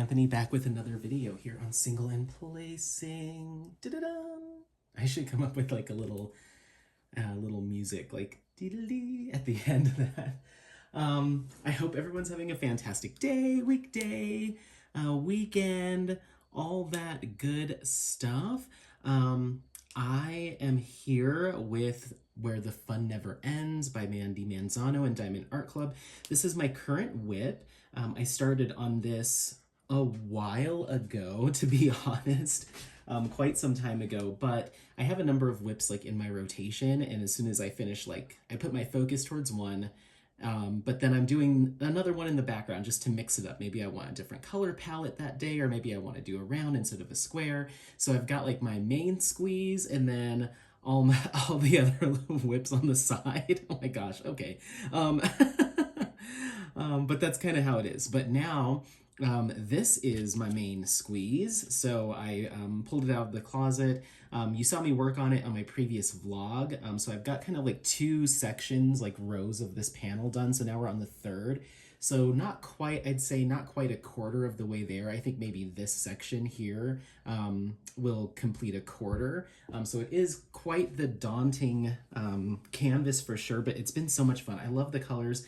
Anthony, back with another video here on Single and Placing. Da-da-da! I should come up with like a little music, like dee-dee-dee at the end of that. I hope everyone's having a fantastic day, weekday, weekend, all that good stuff. I am here with Where the Fun Never Ends by Mandy Manzano and Diamond Art Club. This is my current WIP. I started on this a while ago, to be honest, quite some time ago, but I have a number of WIPs like in my rotation, and as soon as I finish, like I put my focus towards one, but then I'm doing another one in the background just to mix it up. Maybe I want a different color palette that day, or maybe I want to do a round instead of a square. So I've got like my main squeeze and then all the other little WIPs on the side. Oh my gosh, okay. But that's kind of how it is. But now, this is my main squeeze. So I pulled it out of the closet. You saw me work on it on my previous vlog. So I've got kind of like two sections, like rows of this panel done. So now we're on the third. So not quite, I'd say not quite a quarter of the way there. I think maybe this section here will complete a quarter. So it is quite the daunting canvas for sure, but it's been so much fun. I love the colors.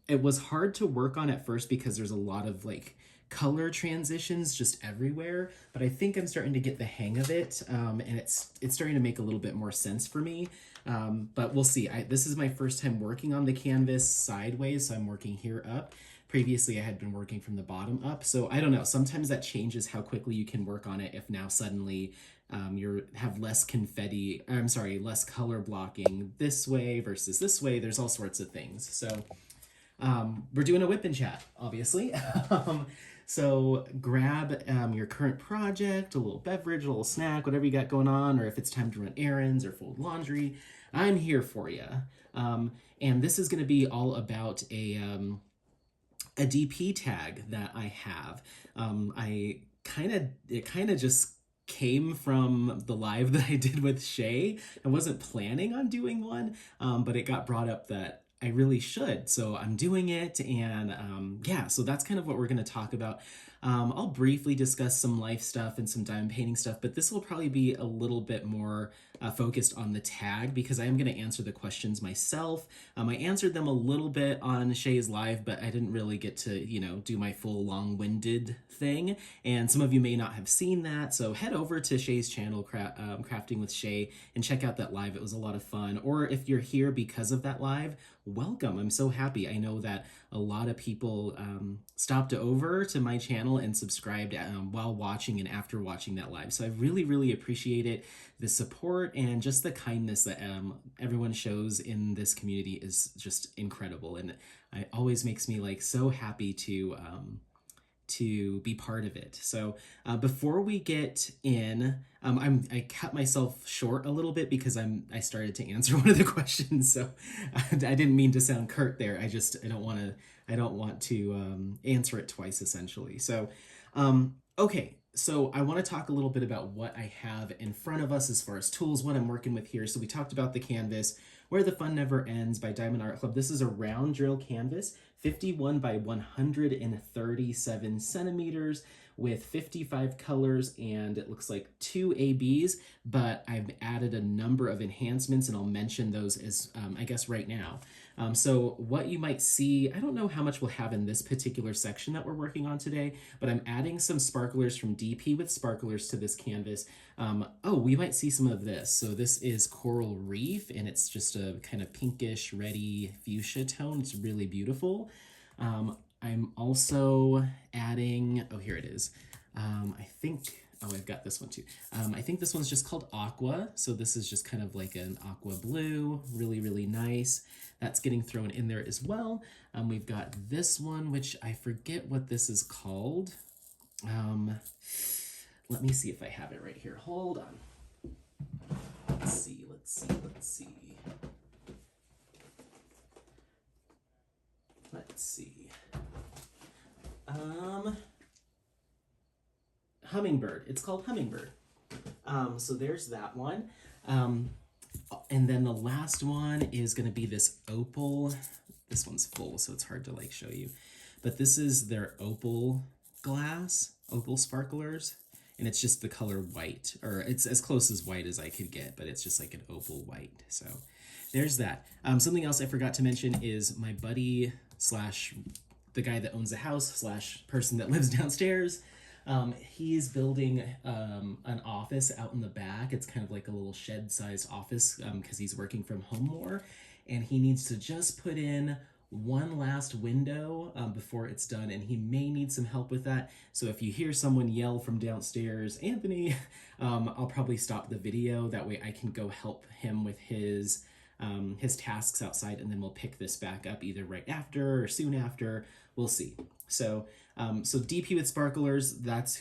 It was hard to work on at first because there's a lot of like color transitions just everywhere, but I think I'm starting to get the hang of it, and it's starting to make a little bit more sense for me. But we'll see. This is my first time working on the canvas sideways, so I'm working here up. Previously, I had been working from the bottom up, so I don't know. Sometimes that changes how quickly you can work on it if now suddenly you have less less color blocking this way versus this way. There's all sorts of things. So we're doing a whip and chat, obviously. So grab your current project, a little beverage, a little snack, whatever you got going on, or if it's time to run errands or fold laundry, I'm here for you. And this is going to be all about a DP tag that I have. It kind of just came from the live that I did with Shay. I wasn't planning on doing one, but it got brought up that I really should. So I'm doing it, and yeah, so that's kind of what we're going to talk about. I'll briefly discuss some life stuff and some diamond painting stuff, but this will probably be a little bit more focused on the tag because I am going to answer the questions myself. I answered them a little bit on Shay's live, but I didn't really get to, do my full long-winded thing, and some of you may not have seen that, so head over to Shay's channel, Crafting with Shay, and check out that live. It was a lot of fun. Or if you're here because of that live, welcome. I'm so happy. I know that a lot of people stopped over to my channel and subscribed while watching and after watching that live. So I really, really appreciate it. The support and just the kindness that everyone shows in this community is just incredible. And it always makes me like so happy to be part of it. So before we get in, I cut myself short a little bit because I started to answer one of the questions. So I didn't mean to sound curt there. I don't want to answer it twice, essentially. So okay. So I want to talk a little bit about what I have in front of us as far as tools, what I'm working with here. So we talked about the canvas, Where the Fun Never Ends by Diamond Art Club. This is a round drill canvas, 51 by 137 centimeters with 55 colors, and it looks like 2 ABs, but I've added a number of enhancements, and I'll mention those as, I guess, right now. So what you might see, I don't know how much we'll have in this particular section that we're working on today, but I'm adding some sparklers from DP with Sparklers to this canvas. Oh, we might see some of this. So this is Coral Reef, and it's just a kind of pinkish, reddy fuchsia tone. It's really beautiful. I'm also adding, oh, here it is. I've got this one too. I think this one's just called Aqua. So this is just kind of like an aqua blue, really, really nice. That's getting thrown in there as well. We've got this one, which I forget what this is called. Let me see if I have it right here. Hold on. Let's see. Hummingbird. It's called Hummingbird. So there's that one. And then the last one is going to be this opal. This one's full, so it's hard to like show you. But this is their opal glass opal sparklers, and it's just the color white, or it's as close as white as I could get, but it's just like an opal white. So there's that. Something else I forgot to mention is my buddy slash the guy that owns the house slash person that lives downstairs. He's building an office out in the back. It's kind of like a little shed-sized office because he's working from home more, and he needs to just put in one last window before it's done, and he may need some help with that. So if you hear someone yell from downstairs, Anthony, I'll probably stop the video. That way I can go help him with his tasks outside, and then we'll pick this back up either right after or soon after. We'll see. So DP with sparklers, that's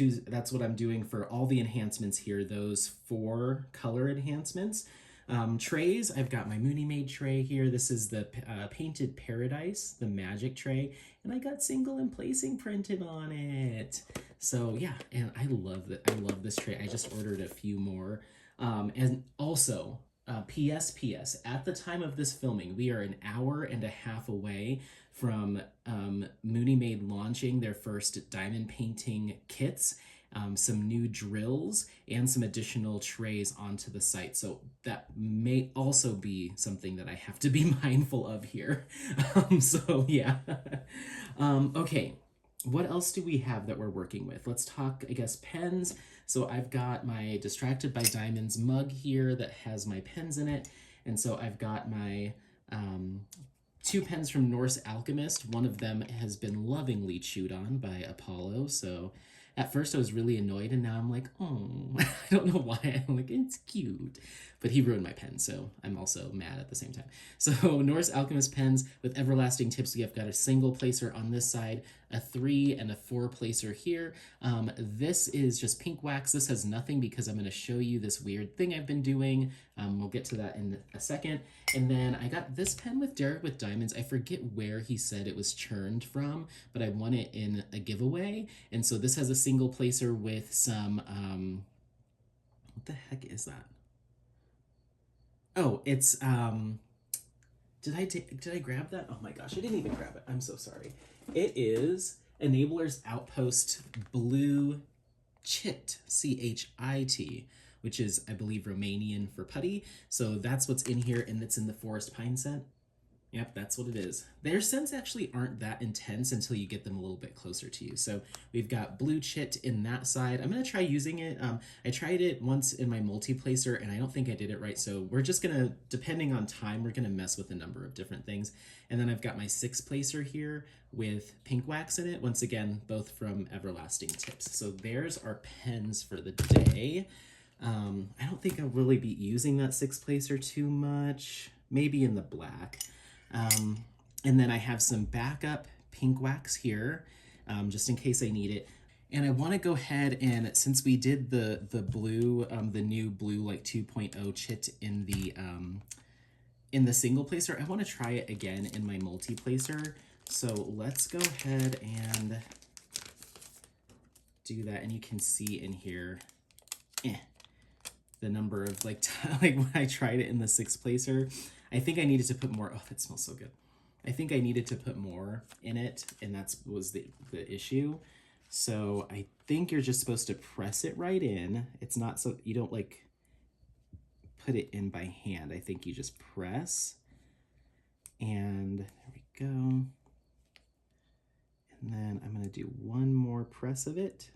what I'm doing for all the enhancements here, those 4 color enhancements. Trays, I've got my Mooney Made tray here. This is the Painted Paradise, the magic tray, and I got single and placing printed on it. So yeah, and I love that. I love this tray. I just ordered a few more. And also, PS, at the time of this filming, we are an hour and a half away from Mooney Made launching their first diamond painting kits, some new drills, and some additional trays onto the site. So that may also be something that I have to be mindful of here. So yeah. Okay, what else do we have that we're working with? Let's talk, I guess, pens. So I've got my Distracted by Diamonds mug here that has my pens in it. And so I've got my 2 pens from Norse Alchemist. One of them has been lovingly chewed on by Apollo. So at first I was really annoyed, and now I'm like, oh, I don't know why. I'm like, it's cute. But he ruined my pen, so I'm also mad at the same time. So Norse Alchemist pens with everlasting tips. We have got a single placer on this side, a 3 and a 4 placer here. This is just pink wax. This has nothing because I'm going to show you this weird thing I've been doing. We'll get to that in a second. And then I got this pen with Derek with Diamonds. I forget where he said it was churned from, but I won it in a giveaway. And so this has a single placer with some, what the heck is that? Oh, it's, did I grab that? Oh my gosh, I didn't even grab it. I'm so sorry. It is Enabler's Outpost Blue Chit, C-H-I-T, which is, I believe, Romanian for putty. So that's what's in here, and it's in the Forest Pine scent. Yep, that's what it is. Their scents actually aren't that intense until you get them a little bit closer to you. So we've got Blue Chit in that side. I'm gonna try using it. I tried it once in my multi-placer, and I don't think I did it right. So we're just gonna, depending on time, we're gonna mess with a number of different things. And then I've got my 6 placer here with pink wax in it. Once again, both from Everlasting Tips. So there's our pens for the day. I don't think I'll really be using that 6 placer too much. Maybe in the black. And then I have some backup pink wax here, just in case I need it. And I want to go ahead and, since we did the blue, the new blue like 2.0 chit in the single placer, I want to try it again in my multi placer. So let's go ahead and do that. And you can see in here, the number of like when I tried it in the 6 placer. I think I needed to put more. Oh, that smells so good. I think I needed to put more in it, and that was the issue. So I think you're just supposed to press it right in. It's not so, you don't like put it in by hand. I think you just press, and there we go. And then I'm gonna do one more press of it.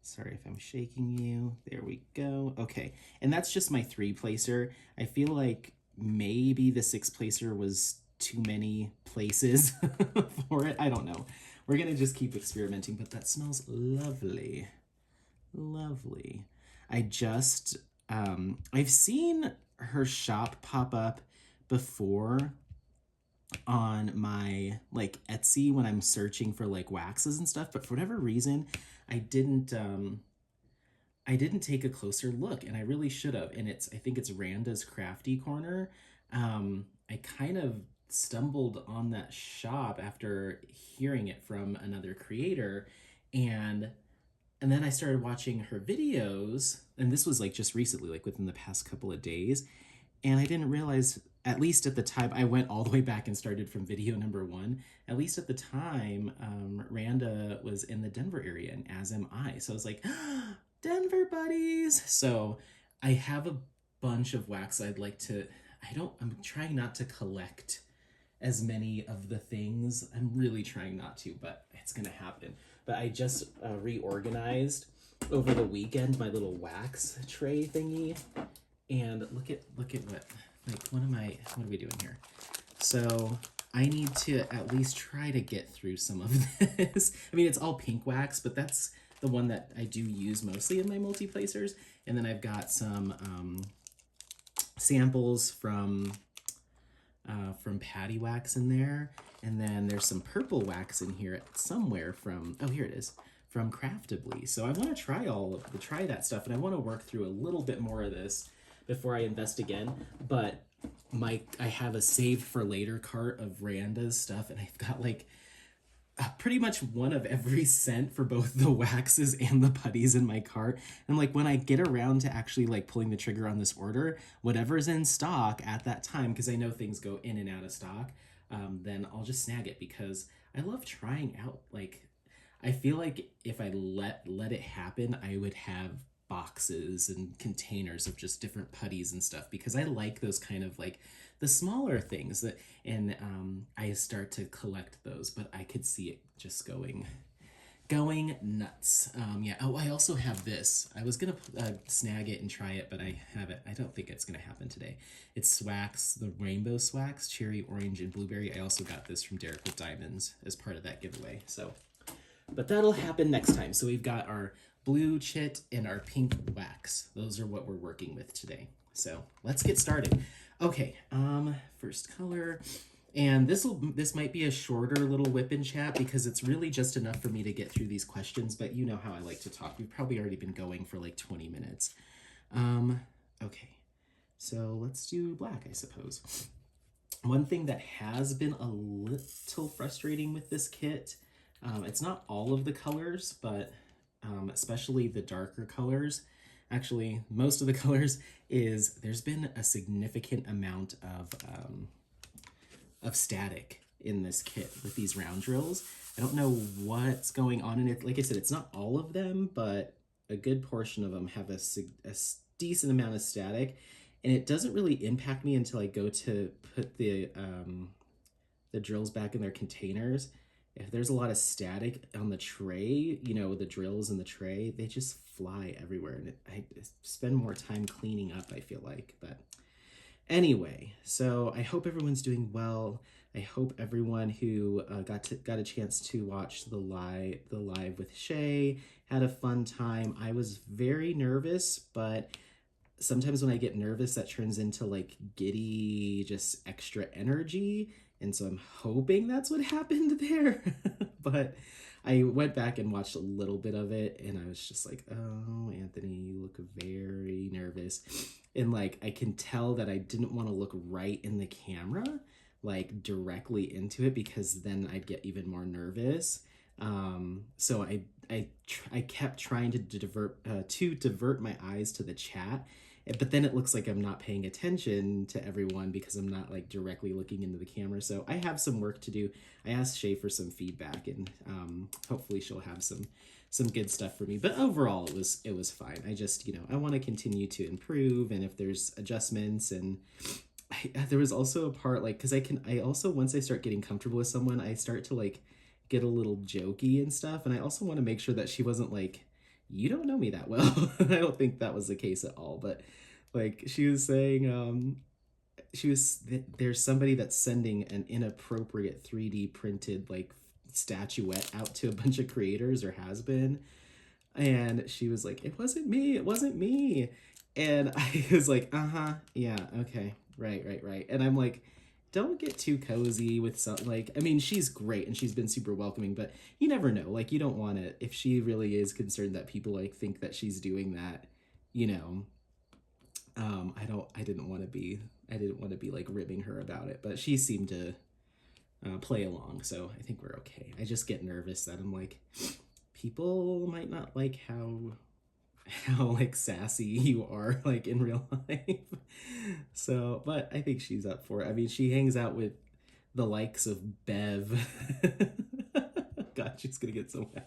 Sorry if I'm shaking you. There we go. Okay, and that's just my 3 placer. I feel like maybe the 6 placer was too many places for it. I don't know. We're gonna just keep experimenting, but that smells lovely. Lovely. I just, I've seen her shop pop up before on my like Etsy when I'm searching for like waxes and stuff, but for whatever reason, I didn't take a closer look, and I really should have. And I think it's Randa's Crafty Corner. I kind of stumbled on that shop after hearing it from another creator, and then I started watching her videos, and this was like just recently, like within the past couple of days, and I didn't realize at least at the time, I went all the way back and started from video number 1. At least at the time, Randa was in the Denver area, and as am I. So I was like, Denver buddies. So I have a bunch of wax I'd like to. I'm trying not to collect as many of the things. I'm really trying not to, but it's gonna happen. But I just reorganized over the weekend my little wax tray thingy, and look at what, like, what are we doing here? So I need to at least try to get through some of this. I mean, it's all pink wax, but that's the one that I do use mostly in my multi-placers. And then I've got some samples from Patty Wax in there. And then there's some purple wax in here somewhere from, oh, here it is, from Craftably. So I want to try that stuff, and I want to work through a little bit more of this before I invest again. But I have a saved for later cart of Randa's stuff, and I've got like pretty much one of every scent for both the waxes and the putties in my cart. And like, when I get around to actually like pulling the trigger on this order, whatever's in stock at that time, because I know things go in and out of stock, then I'll just snag it, because I love trying out. Like, I feel like if I let it happen, I would have boxes and containers of just different putties and stuff, because I like those kind of like the smaller things that, and I start to collect those, but I could see it just going nuts. Yeah. Oh, I also have this. I was gonna snag it and try it, but I haven't. I don't think it's gonna happen today. It's Swax, the rainbow Swax, cherry, orange, and blueberry. I also got this from Derek with Diamonds as part of that giveaway. So, but that'll happen next time. So we've got our blue chit and our pink wax. Those are what we're working with today. So let's get started. Okay, first color. And this might be a shorter little whip and chat, because it's really just enough for me to get through these questions, but you know how I like to talk. We've probably already been going for like 20 minutes. Okay, so let's do black, I suppose. One thing that has been a little frustrating with this kit, it's not all of the colors, but especially the darker colors, actually most of the colors, is there's been a significant amount of static in this kit with these round drills. I don't know what's going on in it. Like I said, it's not all of them, but a good portion of them have a decent amount of static, and it doesn't really impact me until I go to put the drills back in their containers. If there's a lot of static on the tray, you know, the drills in the tray, they just fly everywhere, and I spend more time cleaning up, I feel like. But anyway, so I hope everyone's doing well. I hope everyone who got a chance to watch the live with Shay had a fun time. I was very nervous, but sometimes when I get nervous, that turns into like giddy, just extra energy. And so I'm hoping that's what happened there. But I went back and watched a little bit of it, and I was just like, oh, Anthony, you look very nervous. And like, I can tell that I didn't want to look right in the camera, like directly into it, because then I'd get even more nervous. So I kept trying to divert my eyes to the chat, but then it looks like I'm not paying attention to everyone because I'm not like directly looking into the camera. So I have some work to do. I asked Shay for some feedback, and hopefully she'll have some good stuff for me. But overall, it was fine. I just, I want to continue to improve, and if there's adjustments. And there was also a part, like, because I also, once I start getting comfortable with someone, I start to like get a little jokey and stuff, and I also want to make sure that she wasn't like, you don't know me that well. I don't think that was the case at all, but like, she was saying there's somebody that's sending an inappropriate 3D printed like statuette out to a bunch of creators, or has been, and she was like, it wasn't me, and I was like, yeah, okay, right, and I'm like, don't get too cozy with something. Like, I mean, she's great and she's been super welcoming, but you never know. Like, you don't want to, if she really is concerned that people like think that she's doing that, I didn't want to be like ribbing her about it, but she seemed to play along. So I think we're okay. I just get nervous that I'm like, people might not like how how like sassy you are like in real life. So, but I think she's up for it. I mean, she hangs out with the likes of Bev. God, she's gonna get so mad.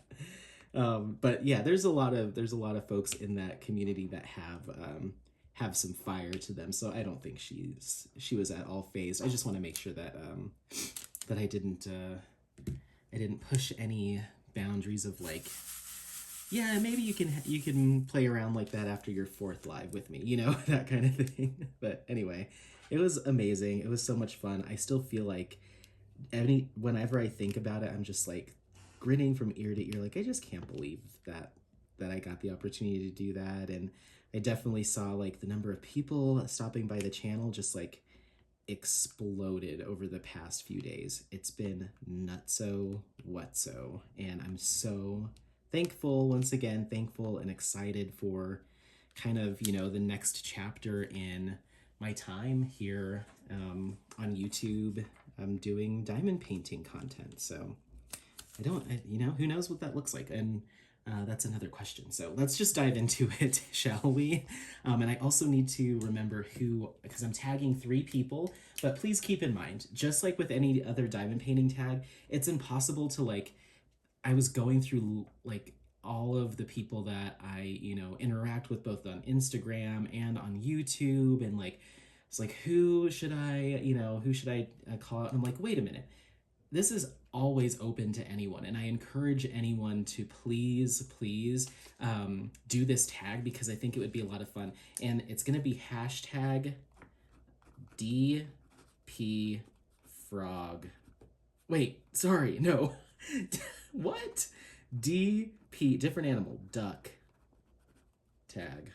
But yeah, there's a lot of folks in that community that have some fire to them. So I don't think she was at all phased. I just want to make sure that that I didn't push any boundaries of like, yeah, maybe you can play around like that after your fourth live with me, that kind of thing. But anyway, it was amazing. It was so much fun. I still feel like whenever I think about it, I'm just like grinning from ear to ear. Like, I just can't believe that I got the opportunity to do that. And I definitely saw like the number of people stopping by the channel just like exploded over the past few days. It's been nutso whatso, and I'm so thankful, once again, thankful and excited for kind of, the next chapter in my time here on YouTube. I'm doing diamond painting content. So who knows what that looks like? And that's another question. So let's just dive into it, shall we? And I also need to remember who, because I'm tagging 3 people, but please keep in mind, just like with any other diamond painting tag, it's impossible to like, I was going through like all of the people that I, interact with both on Instagram and on YouTube, and like, it's like, who should I call out? And I'm like, wait a minute. This is always open to anyone, and I encourage anyone to please do this tag, because I think it would be a lot of fun. And it's going to be hashtag DP frog. Wait, sorry, no. What? DP, different animal, duck tag.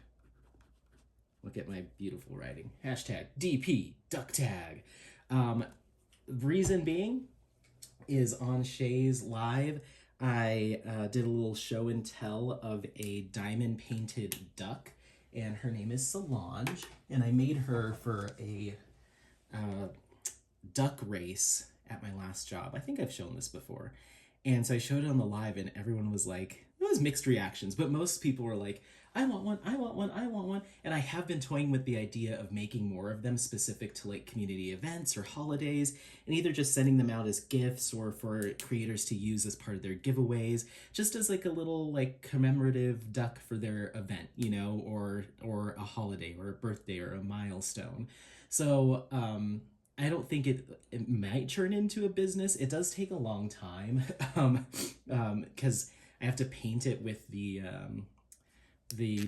Look at my beautiful writing. Hashtag DP duck tag. Reason being is on Shay's live, I did a little show and tell of a diamond painted duck, and her name is Solange, and I made her for a duck race at my last job. I think I've shown this before. And so I showed it on the live, and everyone was like, it was mixed reactions, but most people were like, I want one, I want one, I want one. And I have been toying with the idea of making more of them specific to like community events or holidays, and either just sending them out as gifts or for creators to use as part of their giveaways, just as like a little like commemorative duck for their event, or a holiday or a birthday or a milestone. So, I don't think it might turn into a business. It does take a long time, because I have to paint it with the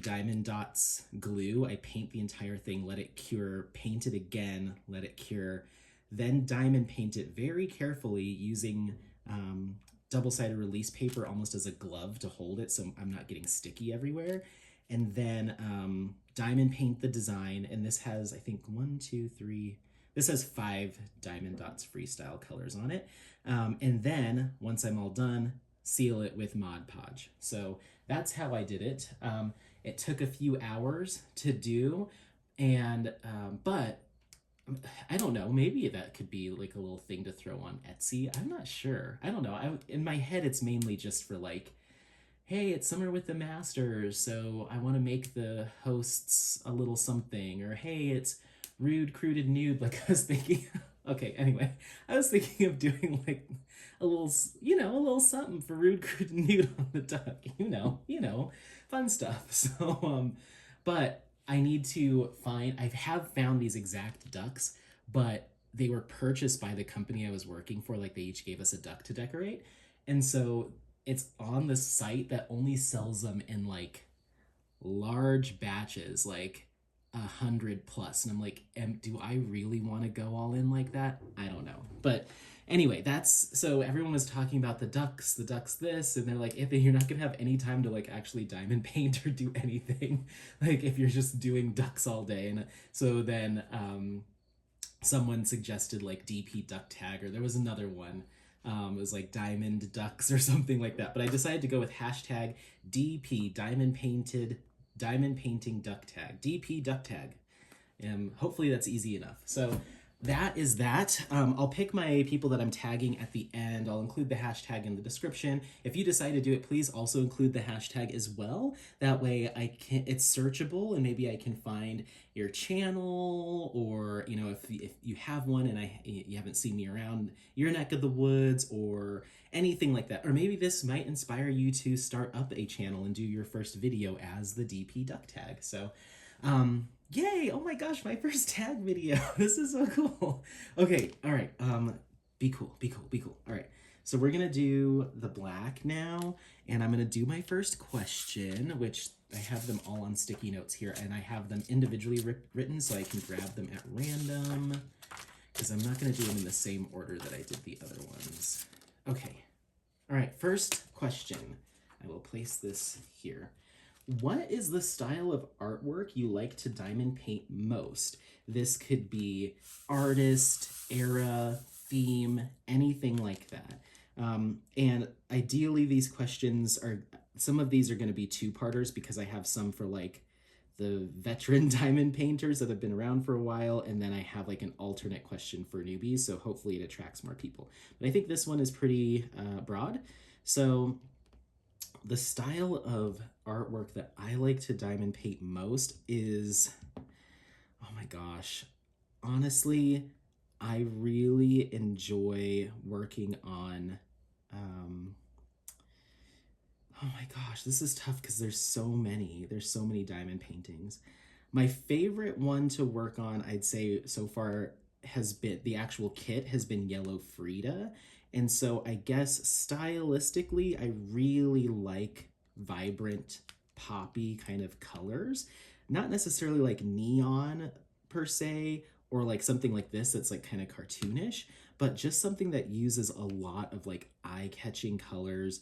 Diamond Dots glue. I paint the entire thing, let it cure, paint it again, let it cure, then diamond paint it very carefully using double-sided release paper almost as a glove to hold it so I'm not getting sticky everywhere. And then diamond paint the design, and this has, I think, 1, 2, 3... This has 5 Diamond Dots Freestyle colors on it. And then, once I'm all done, seal it with Mod Podge. So that's how I did it. It took a few hours to do, and but I don't know, maybe that could be like a little thing to throw on Etsy. I'm not sure. I don't know. In my head, it's mainly just for like, hey, it's Summer with the Masters, so I want to make the hosts a little something, or hey, it's Rude, Crude, and Nude. Like, I was thinking, okay, anyway, I was thinking of doing like a little something for Rude, Crude, and Nude on the duck, fun stuff. So, but I need to I have found these exact ducks, but they were purchased by the company I was working for. Like, they each gave us a duck to decorate. And so it's on the site that only sells them in like large batches, like 100 plus. And I'm like, do I really want to go all in like that? I don't know. But anyway, so everyone was talking about the ducks this, and they're like, Anthony, you're not gonna have any time to like actually diamond paint or do anything, like if you're just doing ducks all day. And so then someone suggested like DPDUCKTAG, or there was another one. It was like diamond ducks or something like that. But I decided to go with hashtag DP diamond painting duck tag, DP duck tag. Hopefully that's easy enough. So that is that. I'll pick my people that I'm tagging at the end. I'll include the hashtag in the description. If you decide to do it, please also include the hashtag as well. That way it's searchable, and maybe I can find your channel, or if you have one and you haven't seen me around your neck of the woods or anything like that. Or maybe this might inspire you to start up a channel and do your first video as the DP Duck Tag. So yay! Oh my gosh, my first tag video. This is so cool. Okay, all right. Be cool, be cool, be cool. All right. So we're gonna do the black now, and I'm gonna do my first question, which I have them all on sticky notes here, and I have them individually written so I can grab them at random, because I'm not gonna do them in the same order that I did the other ones. Okay. All right, first question. I will place this here. What is the style of artwork you like to diamond paint most? This could be artist, era, theme, anything like that. And ideally these questions some of these are going to be two-parters, because I have some for like the veteran diamond painters that have been around for a while, and then I have like an alternate question for newbies, so hopefully it attracts more people. But I think this one is pretty broad. So the style of artwork that I like to diamond paint most is, oh my gosh, honestly, I really enjoy working on, oh my gosh, this is tough because there's so many diamond paintings. My favorite one to work on, I'd say so far, has been the actual kit has been Yellow Frida. And so I guess stylistically, I really like vibrant, poppy kind of colors. Not necessarily like neon per se, or like something like this that's like kind of cartoonish, but just something that uses a lot of like eye-catching colors.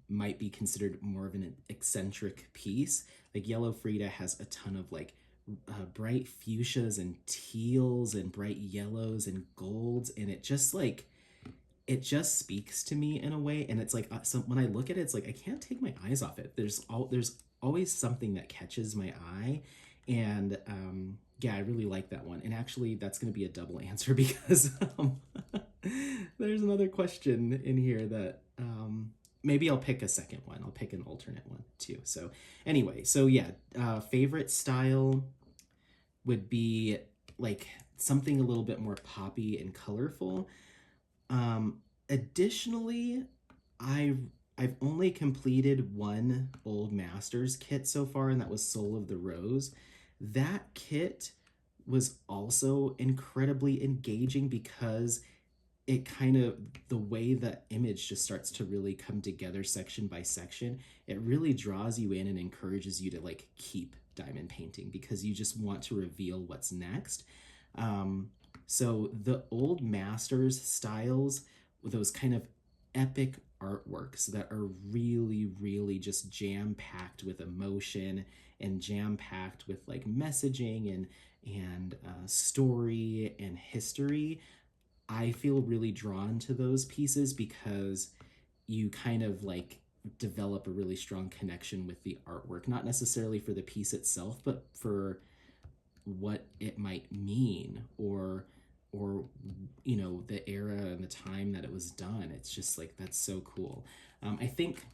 Might be considered more of an eccentric piece. Like Yellow Frida has a ton of like bright fuchsias and teals and bright yellows and golds, and it just speaks to me in a way. And it's like when I look at it, it's like I can't take my eyes off it. There's always something that catches my eye, and yeah, I really like that one. And actually, that's going to be a double answer because there's another question in here that maybe I'll pick a second one. I'll pick an alternate one too. So anyway, so yeah, favorite style would be like something a little bit more poppy and colorful. Additionally, I've only completed one Old Masters kit so far, and that was Soul of the Rose. That kit was also incredibly engaging because it kind of, the way the image just starts to really come together section by section, it really draws you in and encourages you to like keep diamond painting because you just want to reveal what's next. So the Old Masters styles, those kind of epic artworks that are really, really just jam-packed with emotion and jam-packed with like messaging and story and history, I feel really drawn to those pieces because you kind of like develop a really strong connection with the artwork, not necessarily for the piece itself, but for what it might mean, or the era and the time that it was done. It's just like, that's so cool. I think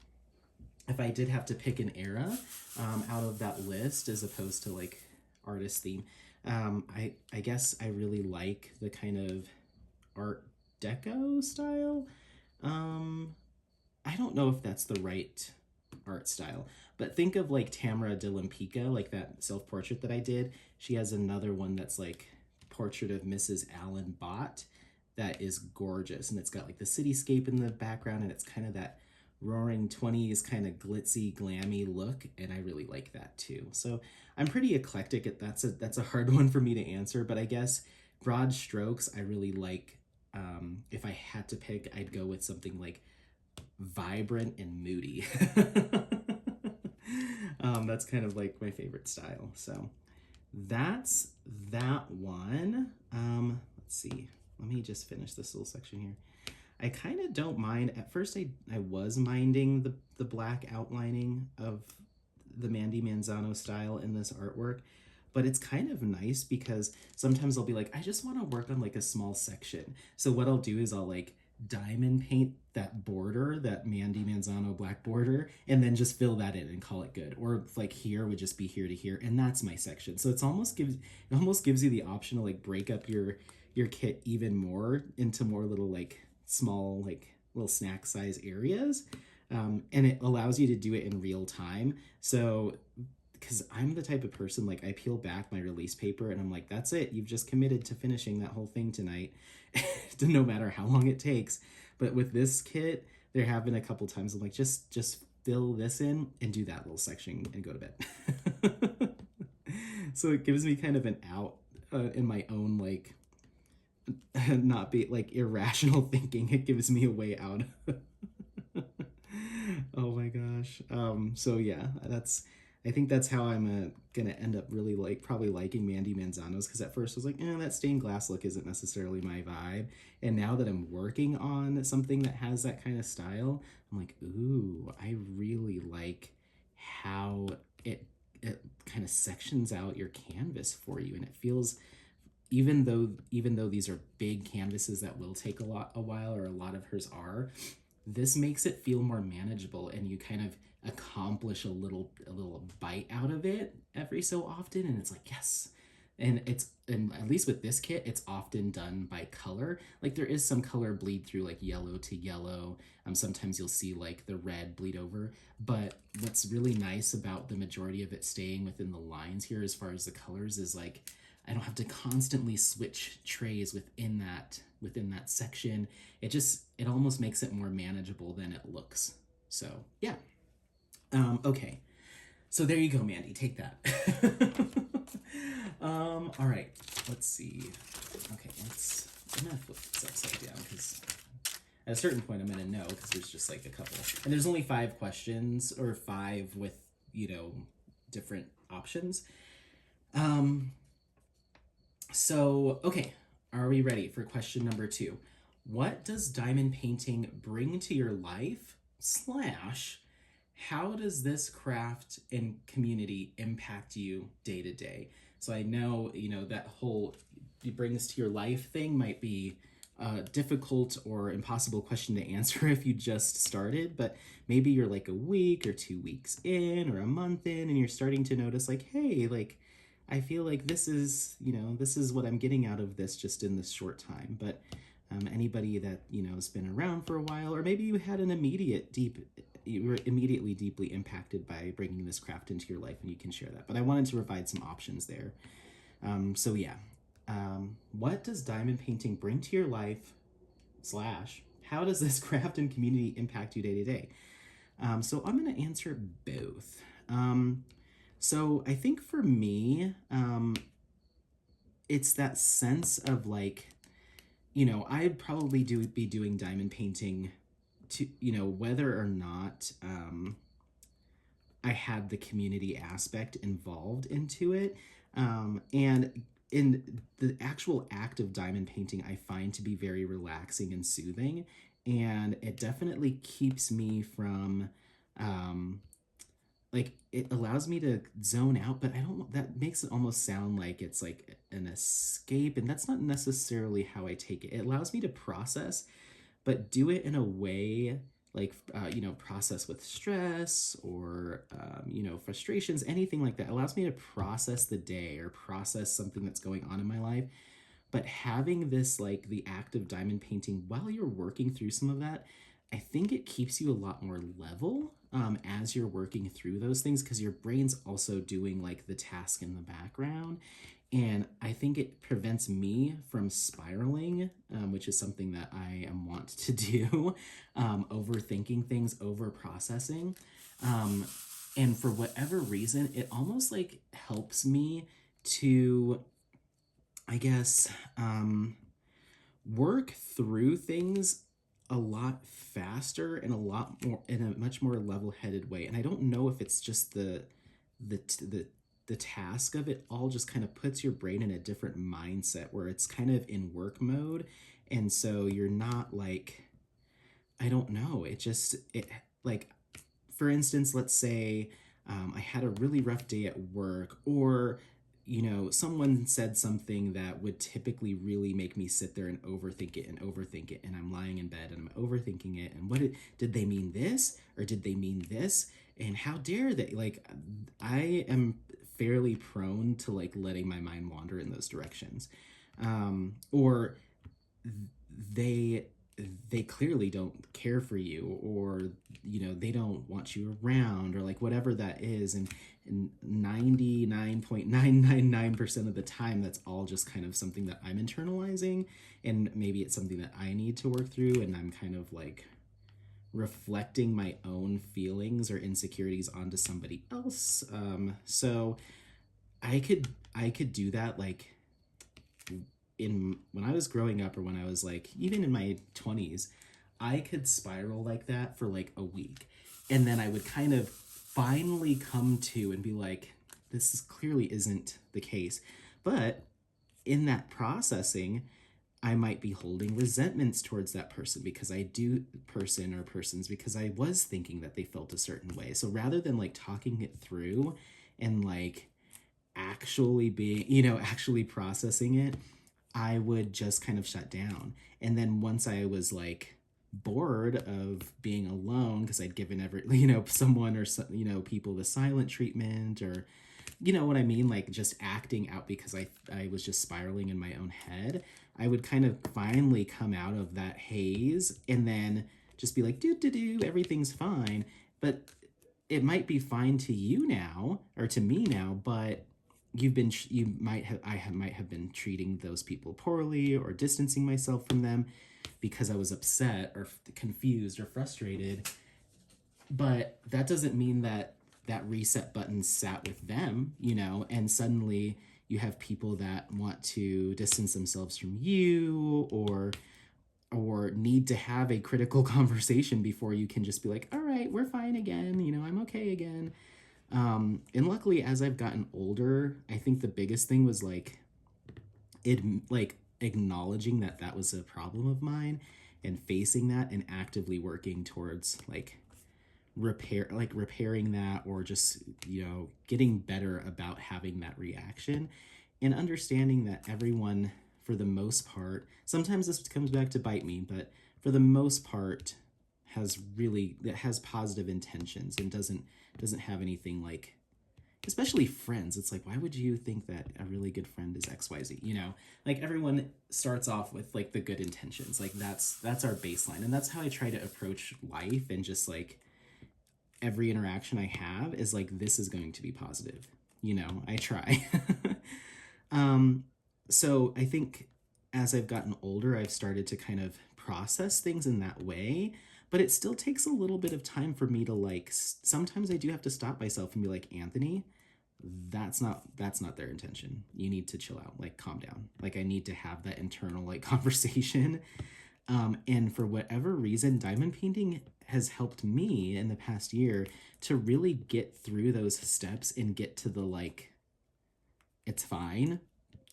if I did have to pick an era out of that list as opposed to like artist theme, I guess I really like the kind of Art Deco style. I don't know if that's the right art style, but think of like Tamara de Lempicka, like that self-portrait that I did. She has another one that's like Portrait of Mrs. Alan Bott that is gorgeous, and it's got like the cityscape in the background, and it's kind of that roaring 20s kind of glitzy glammy look, and I really like that too. So I'm pretty eclectic. That's a hard one for me to answer, but I guess broad strokes, I really like, if I had to pick, I'd go with something like vibrant and moody. That's kind of like my favorite style. So that's that one. Let's see. Let me just finish this little section here. I kind of don't mind. At first, I was minding the black outlining of the Mandy Manzano style in this artwork, but it's kind of nice because sometimes I'll be like, I just want to work on like a small section. So what I'll do is I'll like diamond paint that border, that Mandy Manzano black border, and then just fill that in and call it good. Or like here would just be here to here, and that's my section. So it's almost gives you the option to like break up your kit even more into more little like small like little snack size areas. And it allows you to do it in real time. So because I'm the type of person, like I peel back my release paper and I'm like, that's it. You've just committed to finishing that whole thing tonight, no matter how long it takes. But with this kit, there have been a couple times I'm like, just fill this in and do that little section and go to bed. So it gives me kind of an out in my own like not be like irrational thinking. It gives me a way out. Oh my gosh. So yeah, I think that's how I'm gonna end up really like probably liking Mandy Manzano's, because at first I was like, that stained glass look isn't necessarily my vibe. And now that I'm working on something that has that kind of style, I'm like, ooh, I really like how it kind of sections out your canvas for you, and it feels, even though these are big canvases that will take a while, or a lot of hers are, this makes it feel more manageable, and you kind of accomplish a little bite out of it every so often, and it's like, yes. And at least with this kit, it's often done by color. Like there is some color bleed through, like yellow to yellow. Sometimes you'll see like the red bleed over, but what's really nice about the majority of it staying within the lines here as far as the colors is like I don't have to constantly switch trays within that section. It almost makes it more manageable than it looks. So yeah. Okay. So there you go, Mandy. Take that. All right. Let's see. Okay, I'm gonna flip this upside down because at a certain point I'm gonna know, because there's just like a couple, and there's only 5 questions, or 5 with different options. So okay, are we ready for question number 2? What does diamond painting bring to your life? Slash, how does this craft and community impact you day to day? So I know, that whole it brings to your life thing might be a difficult or impossible question to answer if you just started, but maybe you're like a week or 2 weeks in, or a month in, and you're starting to notice like, hey, like I feel like this is what I'm getting out of this just in this short time. But anybody that has been around for a while, or maybe you had an you were immediately deeply impacted by bringing this craft into your life, and you can share that. But I wanted to provide some options there. So yeah, what does diamond painting bring to your life? Slash, how does this craft and community impact you day to day? So I'm going to answer both. So I think for me, it's that sense of like, I'd probably be doing diamond painting to, whether or not I had the community aspect involved into it. And in the actual act of diamond painting, I find to be very relaxing and soothing. And it definitely keeps me from, like, it allows me to zone out, but that makes it almost sound like it's like an escape. And that's not necessarily how I take it. It allows me to process, but do it in a way like, process with stress or, frustrations, anything like that. It allows me to process the day or process something that's going on in my life. But having this, like the act of diamond painting while you're working through some of that, I think it keeps you a lot more level as you're working through those things, because your brain's also doing like the task in the background. And I think it prevents me from spiraling, which is something that I am wont to do, overthinking things, over processing. And for whatever reason, it almost like helps me to, I guess, work through things a lot faster and a lot more in a much more level-headed way. And I don't know if it's just the task of it all just kind of puts your brain in a different mindset where it's kind of in work mode. And so you're not like, I don't know, it like, for instance, let's say I had a really rough day at work, or someone said something that would typically really make me sit there and overthink it and overthink it. And I'm lying in bed and I'm overthinking it. And did they mean this or did they mean this? And how dare they? Like, I am fairly prone to like letting my mind wander in those directions. Or they they clearly don't care for you, or they don't want you around, or like whatever that is. And 99.999% of the time that's all just kind of something that I'm internalizing, and maybe it's something that I need to work through, and I'm kind of like reflecting my own feelings or insecurities onto somebody else. So I could do that, like, in when I was growing up, or when I was like even in my 20s, I could spiral like that for like a week. And then I would kind of finally come to and be like, this is clearly isn't the case. But in that processing, I might be holding resentments towards that person because I do person or persons because I was thinking that they felt a certain way. So rather than like talking it through and like actually being, actually processing it, I would just kind of shut down. And then once I was like bored of being alone, because I'd given someone or people the silent treatment, or what I mean, like just acting out because I was just spiraling in my own head, I would kind of finally come out of that haze and then just be like, do, everything's fine. But it might be fine to you now, or to me now, but I might have been treating those people poorly or distancing myself from them because I was upset or confused or frustrated. But that doesn't mean that that reset button sat with them, and suddenly you have people that want to distance themselves from you, or need to have a critical conversation before you can just be like, all right, we're fine again, I'm okay again. And luckily, as I've gotten older, I think the biggest thing was like acknowledging that that was a problem of mine, and facing that and actively working towards like repairing that, or just getting better about having that reaction, and understanding that everyone, for the most part, sometimes this comes back to bite me, but for the most part has positive intentions, and doesn't have anything like, especially friends. It's like, why would you think that a really good friend is XYZ? Like, everyone starts off with like the good intentions. Like, that's our baseline, and that's how I try to approach life. And just like every interaction I have is like, this is going to be positive. I try. So I think as I've gotten older, I've started to kind of process things in that way, but it still takes a little bit of time for me to like, sometimes I do have to stop myself and be like, Anthony, that's not their intention. You need to chill out, like calm down. Like, I need to have that internal like conversation. And for whatever reason, diamond painting has helped me in the past year to really get through those steps and get to the like, it's fine,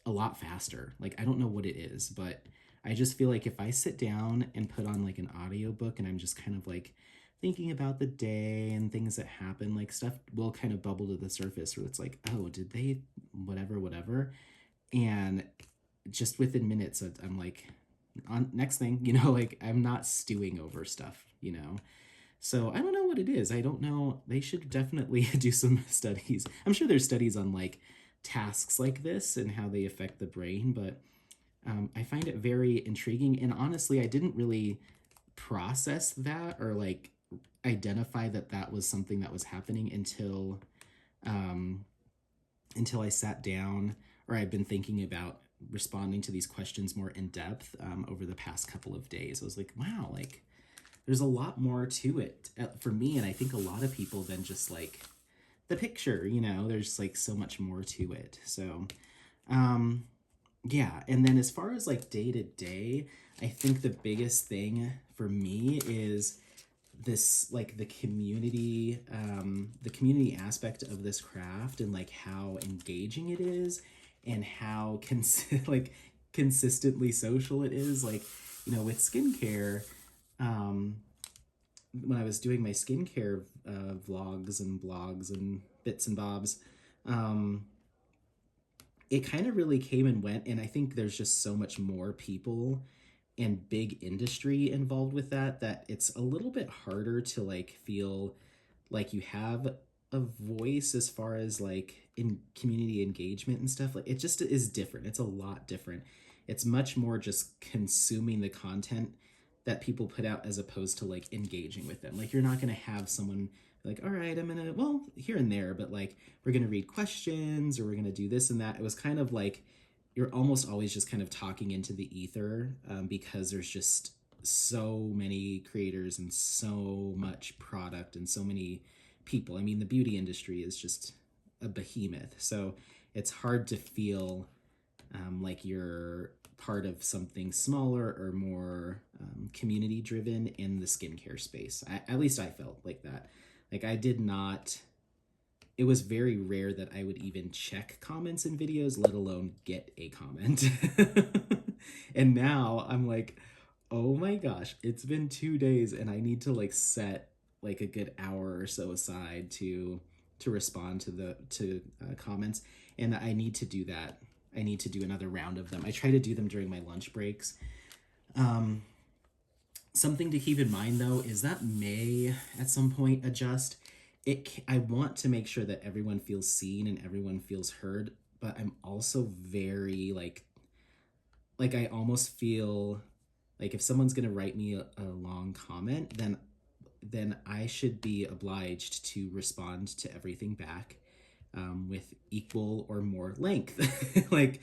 a lot faster. Like, I don't know what it is, but I just feel like if I sit down and put on like an audiobook and I'm just kind of like thinking about the day and things that happen, like stuff will kind of bubble to the surface where it's like, oh, did they whatever. And just within minutes, I'm like, on next thing, like, I'm not stewing over stuff. So I don't know what it is. I don't know. They should definitely do some studies. I'm sure there's studies on like tasks like this and how they affect the brain, but I find it very intriguing. And honestly, I didn't really process that, or like identify that that was something that was happening um, until I sat down, or I've been thinking about responding to these questions more in depth over the past couple of days. I was like, wow, like there's a lot more to it for me, and I think a lot of people, than just like the picture. There's like so much more to it. So yeah. And then as far as like day to day, I think the biggest thing for me is this, like the community aspect of this craft, and like how engaging it is, and how like consistently social it is. Like, with skincare, when I was doing my skincare vlogs and blogs and bits and bobs, um, it kind of really came and went. And I think there's just so much more people and big industry involved with that it's a little bit harder to like feel like you have a voice as far as like in community engagement and stuff. Like it just is different. It's a lot different. It's much more just consuming the content that people put out as opposed to like engaging with them. Like you're not going to have someone like, all right, I'm gonna, well, here and there, but like we're gonna read questions or we're gonna do this and that. It was kind of like you're almost always just kind of talking into the ether, because there's just so many creators and so much product and so many people. I mean, the beauty industry is just a behemoth, so it's hard to feel like you're part of something smaller or more community driven in the skincare space. At least I felt like that. Like I did not, it was very rare that I would even check comments in videos, let alone get a comment. And now I'm like, oh my gosh, it's been 2 days and I need to like set like a good hour or so aside to respond to the comments, and I need to do that. I need to do another round of them. I try to do them during my lunch breaks. Something to keep in mind though is that may at some point adjust. I want to make sure that everyone feels seen and everyone feels heard, but I'm also very like I almost feel like if someone's gonna write me a long comment, then I should be obliged to respond to everything back with equal or more length. Like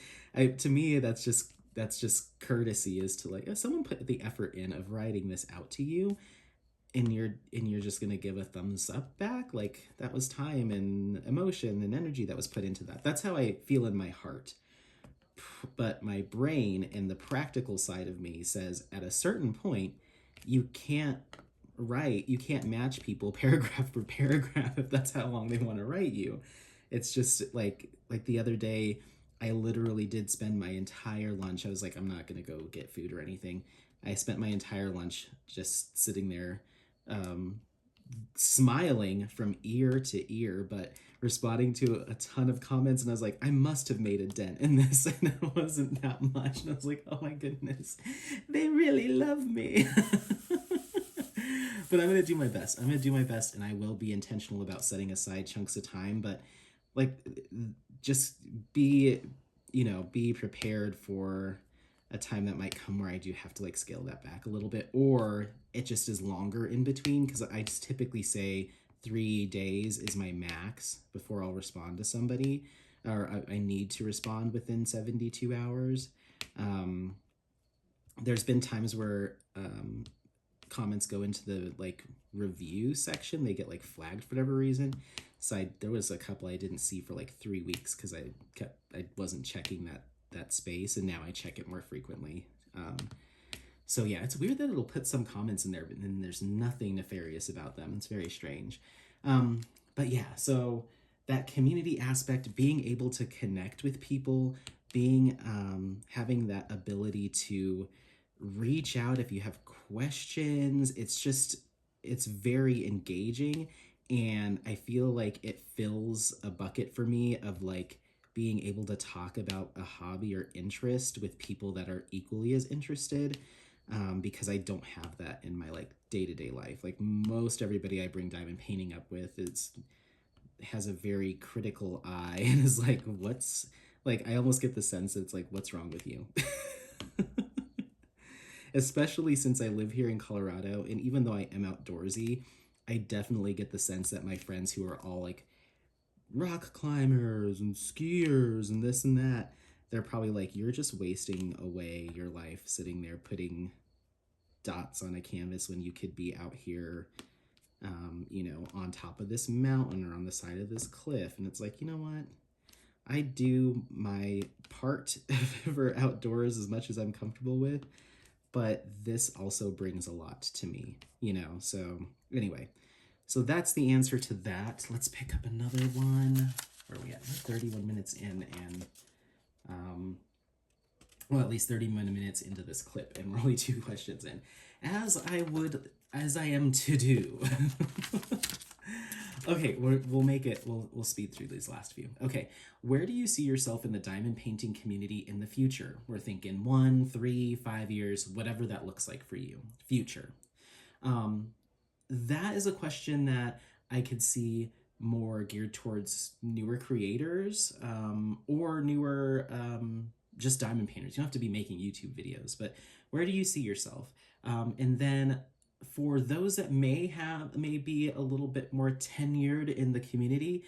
to me, that's just courtesy, is to like, if someone put the effort in of writing this out to you, and you're just gonna give a thumbs up back, like that was time and emotion and energy that was put into that. That's how I feel in my heart. But my brain and the practical side of me says at a certain point, you can't match people paragraph for paragraph if that's how long they want to write you. It's just like the other day, I literally did spend my entire lunch. I was like, I'm not gonna go get food or anything. I spent my entire lunch just sitting there, smiling from ear to ear, but responding to a ton of comments. And I was like, I must have made a dent in this. And it wasn't that much. And I was like, oh my goodness, they really love me. But I'm going to do my best. I'm going to do my best, and I will be intentional about setting aside chunks of time. But like, just be prepared for a time that might come where I do have to like scale that back a little bit, or it just is longer in between, because I just typically say 3 days is my max before I'll respond to somebody, or I need to respond within 72 hours. There's been times where comments go into the like review section, they get like flagged for whatever reason. So there was a couple I didn't see for like 3 weeks because I wasn't checking that space, and now I check it more frequently. So yeah, it's weird that it'll put some comments in there, but then there's nothing nefarious about them. It's very strange. But yeah, so that community aspect, being able to connect with people, having that ability to reach out if you have questions, it's very engaging. And I feel like it fills a bucket for me of like being able to talk about a hobby or interest with people that are equally as interested, because I don't have that in my like day-to-day life. Like most everybody I bring diamond painting up with has a very critical eye and is like, what's like, I almost get the sense that it's like, what's wrong with you? Especially since I live here in Colorado, and even though I am outdoorsy, I definitely get the sense that my friends who are all like rock climbers and skiers and this and that, they're probably like, you're just wasting away your life sitting there putting dots on a canvas when you could be out here, on top of this mountain or on the side of this cliff. And it's like, you know what? I do my part for outdoors as much as I'm comfortable with, but this also brings a lot to me, So anyway, so that's the answer to that. Let's pick up another one. Where are we at? We're 31 minutes in, and at least 31 minutes into this clip, and we're only 2 questions in, as I am to do. Okay, we'll make it. We'll speed through these last few. Okay, where do you see yourself in the diamond painting community in the future? We're thinking 1, 3, 5 years, whatever that looks like for you. Future. Um, that is a question that I could see more geared towards newer creators, or newer, just diamond painters. You don't have to be making YouTube videos, but where do you see yourself? And then for those that may be a little bit more tenured in the community,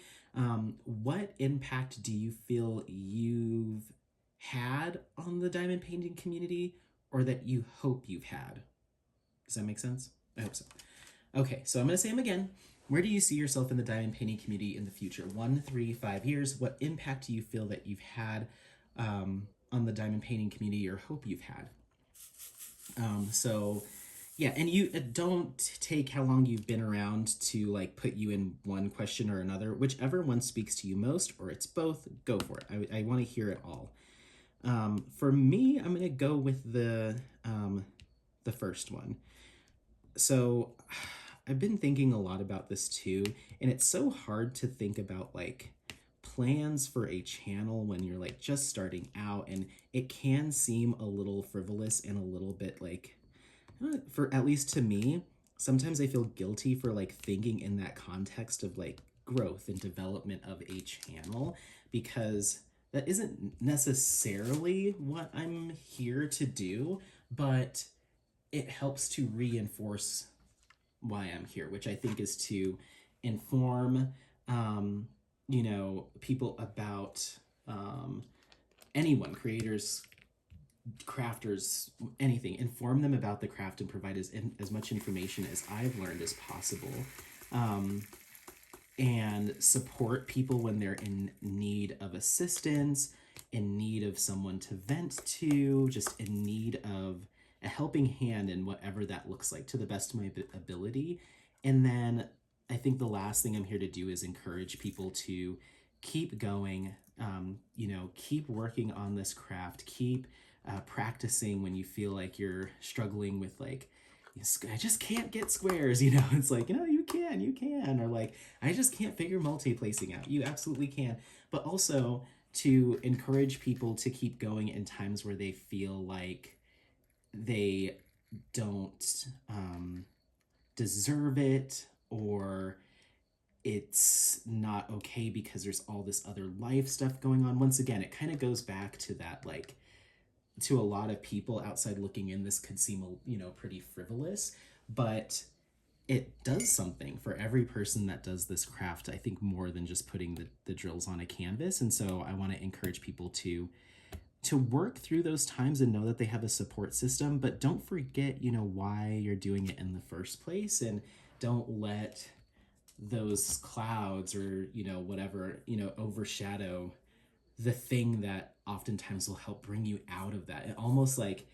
what impact do you feel you've had on the diamond painting community, or that you hope you've had? Does that make sense? I hope so. Okay, so I'm going to say them again. Where do you see yourself in the diamond painting community in the future? 1, 3, 5 years. What impact do you feel that you've had, on the diamond painting community, or hope you've had? So yeah, and you don't take how long you've been around to like put you in one question or another. Whichever one speaks to you most, or it's both, go for it. I want to hear it all. For me, I'm going to go with the first one. So I've been thinking a lot about this too, and it's so hard to think about like plans for a channel when you're like just starting out, and it can seem a little frivolous and a little bit like, for at least to me, sometimes I feel guilty for like thinking in that context of like growth and development of a channel, because that isn't necessarily what I'm here to do, but it helps to reinforce why I'm here, which I think is to inform, people about, anyone, creators, crafters, anything. Inform them about the craft and provide as much information as I've learned as possible. And support people when they're in need of assistance, in need of someone to vent to, just in need of a helping hand in whatever that looks like, to the best of my ability. And then I think the last thing I'm here to do is encourage people to keep going, keep working on this craft, keep practicing when you feel like you're struggling with like, I just can't get squares, it's like, you can, or like, I just can't figure multi-placing out. You absolutely can. But also to encourage people to keep going in times where they feel like they don't deserve it, or it's not okay because there's all this other life stuff going on. Once again, it kind of goes back to that, like, to a lot of people outside looking in, this could seem, pretty frivolous, but it does something for every person that does this craft, I think, more than just putting the drills on a canvas. And so I want to encourage people to work through those times and know that they have a support system, but don't forget, why you're doing it in the first place, and don't let those clouds or, whatever, overshadow the thing that oftentimes will help bring you out of that. It almost like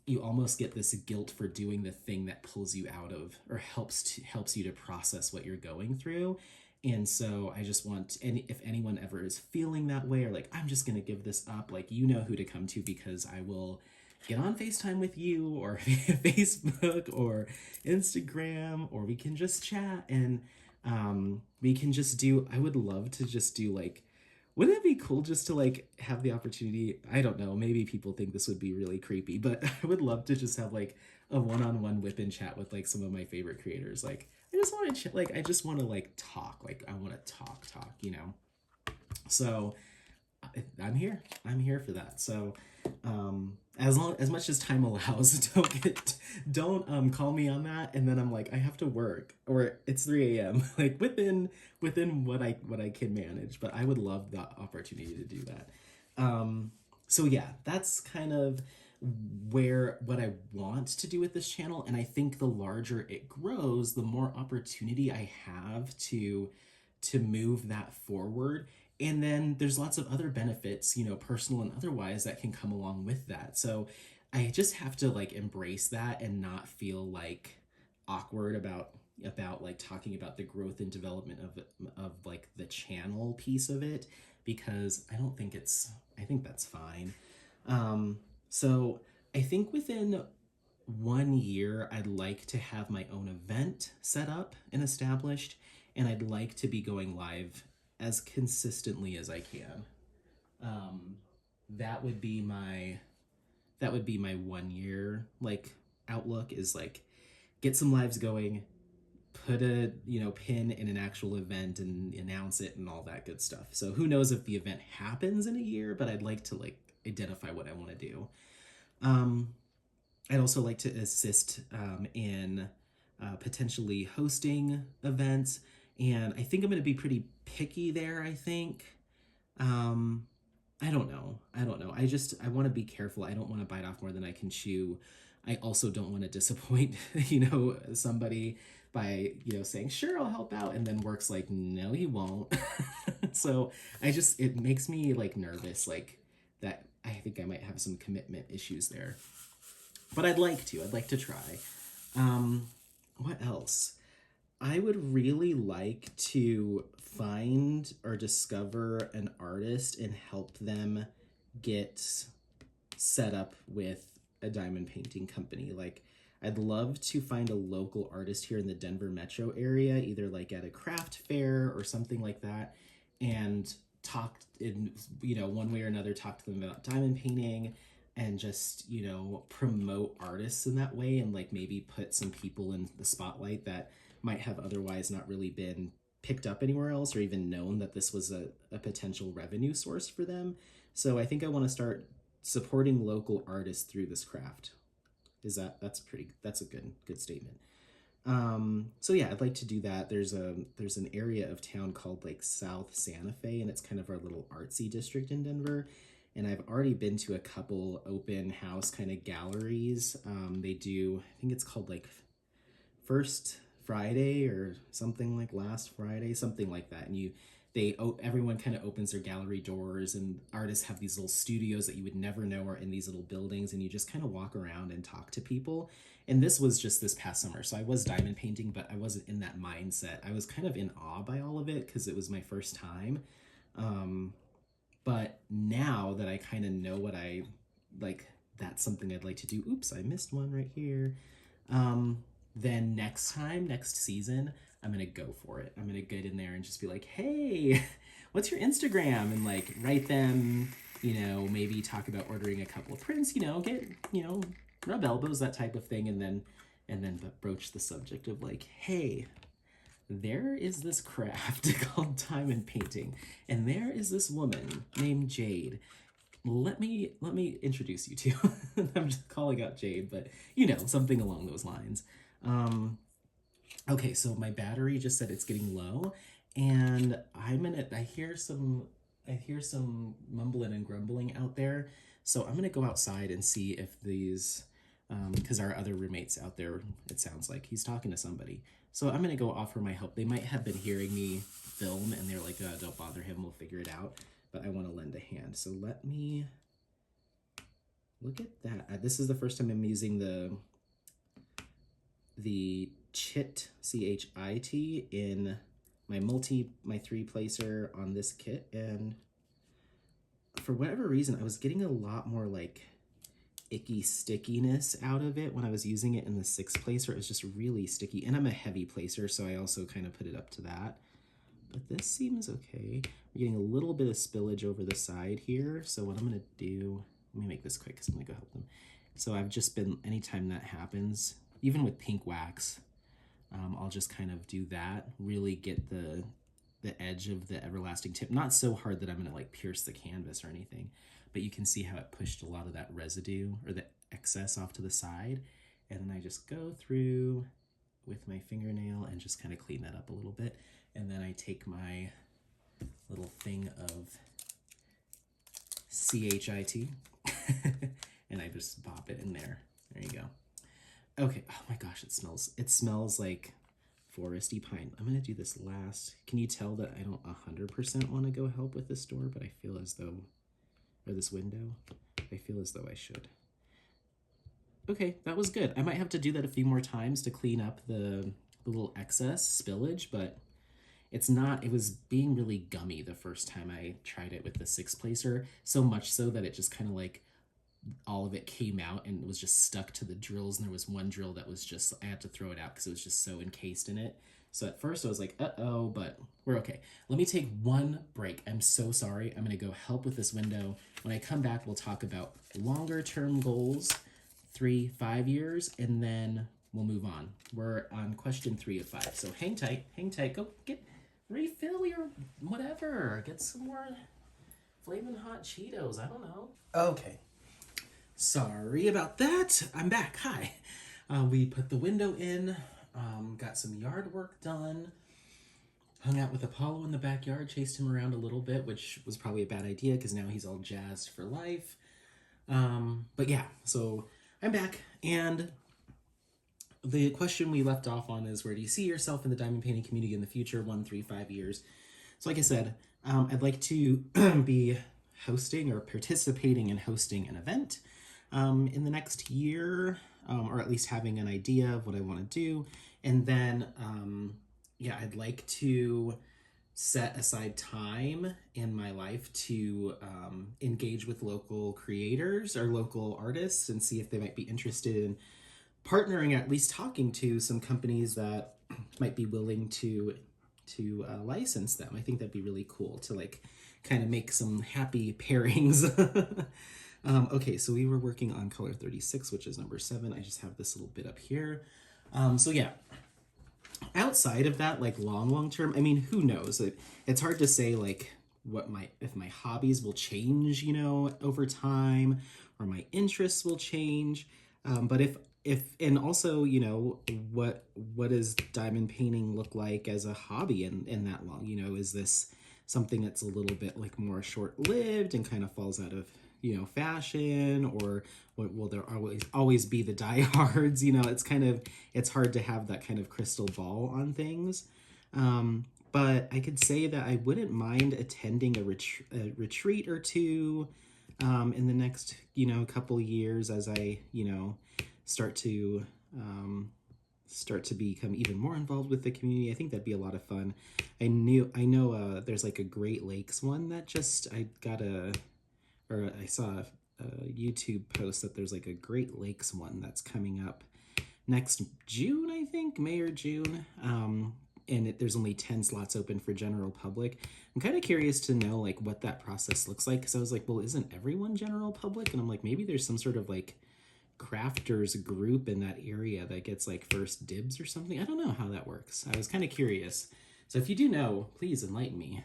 you almost get this guilt for doing the thing that pulls you out of, or helps you to process what you're going through. And so I just want, and if anyone ever is feeling that way, or like, I'm just going to give this up, like, who to come to, because I will get on FaceTime with you, or Facebook or Instagram, or we can just chat, and we can just do, I would love to just do like, wouldn't it be cool just to like have the opportunity? I don't know, maybe people think this would be really creepy, but I would love to just have like a one-on-one whip and chat with like some of my favorite creators. Like, I just want to I just want to like talk. Like, I want to talk, So I'm here for that. So as much as time allows, don't call me on that, and then I'm like, I have to work, or it's 3 a.m. like within what I can manage. But I would love the opportunity to do that. So yeah, that's kind of what I want to do with this channel. And I think the larger it grows, the more opportunity I have to move that forward. And then there's lots of other benefits, personal and otherwise, that can come along with that. So I just have to like embrace that and not feel like awkward about like talking about the growth and development of like the channel piece of it, because I think that's fine. So I think within 1 year, I'd like to have my own event set up and established, and I'd like to be going live as consistently as I can. Um, that would be my 1 year like outlook, is like get some lives going, put a pin in an actual event and announce it and all that good stuff. So who knows if the event happens in a year, but I'd like to like identify what I want to do. um I'd also like to assist in potentially hosting events, and I think I'm going to be pretty picky there. I think um I don't know. I want to be careful. I don't want to bite off more than I can chew. I also don't want to disappoint, somebody by, saying, sure, I'll help out. And then work's like, no, you won't. So it makes me like nervous, like that. I think I might have some commitment issues there, but I'd like to try. Um, what else? I would really like to find or discover an artist and help them get set up with a diamond painting company. Like, I'd love to find a local artist here in the Denver metro area, either like at a craft fair or something like that, and talk in, one way or another, talk to them about diamond painting and just, promote artists in that way, and like maybe put some people in the spotlight that might have otherwise not really been picked up anywhere else or even known that this was a potential revenue source for them. So I think I want to start supporting local artists through this craft. That's a good statement. So yeah, I'd like to do that. There's an area of town called like South Santa Fe, and it's kind of our little artsy district in Denver. And I've already been to a couple open house kind of galleries. They do, I think it's called like First Friday or something, like Last Friday, something like that. And everyone kind of opens their gallery doors, and artists have these little studios that you would never know are in these little buildings, and you just kind of walk around and talk to people. And this was just this past summer, so I was diamond painting, but I wasn't in that mindset. I was kind of in awe by all of it because it was my first time. But now that I kind of know what I like, that's something I'd like to do. Oops, I missed one right here. Then next season, I'm gonna go for it. I'm gonna get in there and just be like, hey, what's your Instagram? And like write them, maybe talk about ordering a couple of prints, get, rub elbows, that type of thing. And then broach the subject of like, hey, there is this craft called diamond painting, and there is this woman named Jade. Let me introduce you to. I'm just calling out Jade, but something along those lines. Okay, so my battery just said it's getting low, and I hear some mumbling and grumbling out there. So I'm gonna go outside and see if these, because our other roommate's out there, it sounds like he's talking to somebody. So I'm gonna go offer my help. They might have been hearing me film, and they're like, don't bother him, we'll figure it out. But I want to lend a hand. So let me look at that. This is the first time I'm using the Chit, CHIT, in my 3-placer on this kit. And for whatever reason, I was getting a lot more like icky stickiness out of it when I was using it in the 6-placer. It was just really sticky, and I'm a heavy placer, so I also kind of put it up to that. But this seems okay. We're getting a little bit of spillage over the side here. So what I'm gonna do, let me make this quick because I'm gonna go help them. So I've just been, anytime that happens, even with pink wax, I'll just kind of do that, really get the edge of the everlasting tip. Not so hard that I'm gonna like pierce the canvas or anything, but you can see how it pushed a lot of that residue or the excess off to the side. And then I just go through with my fingernail and just kind of clean that up a little bit. And then I take my little thing of CHIT and I just pop it in there. There you go. Okay, oh my gosh, it smells like foresty pine. I'm gonna do this last. Can you tell that I don't 100% want to go help with this door, but I feel as though, or this window, I feel as though I should. Okay, that was good. I might have to do that a few more times to clean up the little excess spillage, but it was being really gummy the first time I tried it with the 6-placer, so much so that it just kind of like, all of it came out and it was just stuck to the drills, and there was one drill that was just, I had to throw it out because it was just so encased in it. So at first I was like, uh-oh, but we're okay. Let me take one break. I'm so sorry. I'm going to go help with this window. When I come back, we'll talk about longer term goals, 3, 5 years, and then we'll move on. We're on question 3 of 5. So hang tight. Go refill your whatever. Get some more flaming hot Cheetos. I don't know. Okay. Sorry about that. I'm back. Hi. We put the window in, got some yard work done, hung out with Apollo in the backyard, chased him around a little bit, which was probably a bad idea because now he's all jazzed for life. But yeah, so I'm back, and the question we left off on is, where do you see yourself in the diamond painting community in the future, 1, 3, 5 years? So like I said, I'd like to be hosting or participating in hosting an event in the next year, or at least having an idea of what I want to do. And then, yeah, I'd like to set aside time in my life to engage with local creators or local artists and see if they might be interested in partnering, at least talking to some companies that might be willing to license them. I think that'd be really cool to like kind of make some happy pairings. Okay, so we were working on color 36, which is number 7. I just have this little bit up here. So yeah, outside of that, like long term, I mean, who knows? It's hard to say like if my hobbies will change, you know, over time, or my interests will change. But if and also, you know, what does diamond painting look like as a hobby in that long? You know, is this something that's a little bit like more short-lived and kind of falls out of, you know, fashion, or will there always be the diehards? You know, it's hard to have that kind of crystal ball on things. But I could say that I wouldn't mind attending a retreat or two in the next, you know, couple years as I, you know, start to become even more involved with the community. I think that'd be a lot of fun. I know there's like a Great Lakes one that I saw a YouTube post that there's like a Great Lakes one that's coming up next June, I think, May or June. And there's only 10 slots open for general public. I'm kind of curious to know like what that process looks like, because I was like, well, isn't everyone general public? And I'm like, maybe there's some sort of like crafters group in that area that gets like first dibs or something. I don't know how that works. I was kind of curious. So if you do know, please enlighten me.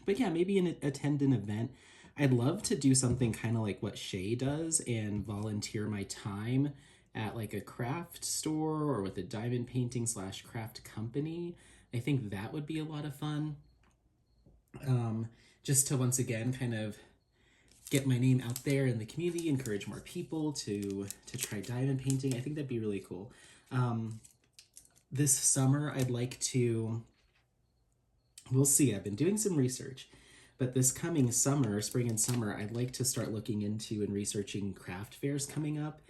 But yeah, maybe attend an event. I'd love to do something kind of like what Shay does and volunteer my time at like a craft store or with a diamond painting / craft company. I think that would be a lot of fun. Just to once again kind of get my name out there in the community, encourage more people to try diamond painting. I think that'd be really cool. This summer, I'd like to, we'll see, I've been doing some research, but this coming summer, spring and summer, I'd like to start looking into and researching craft fairs coming up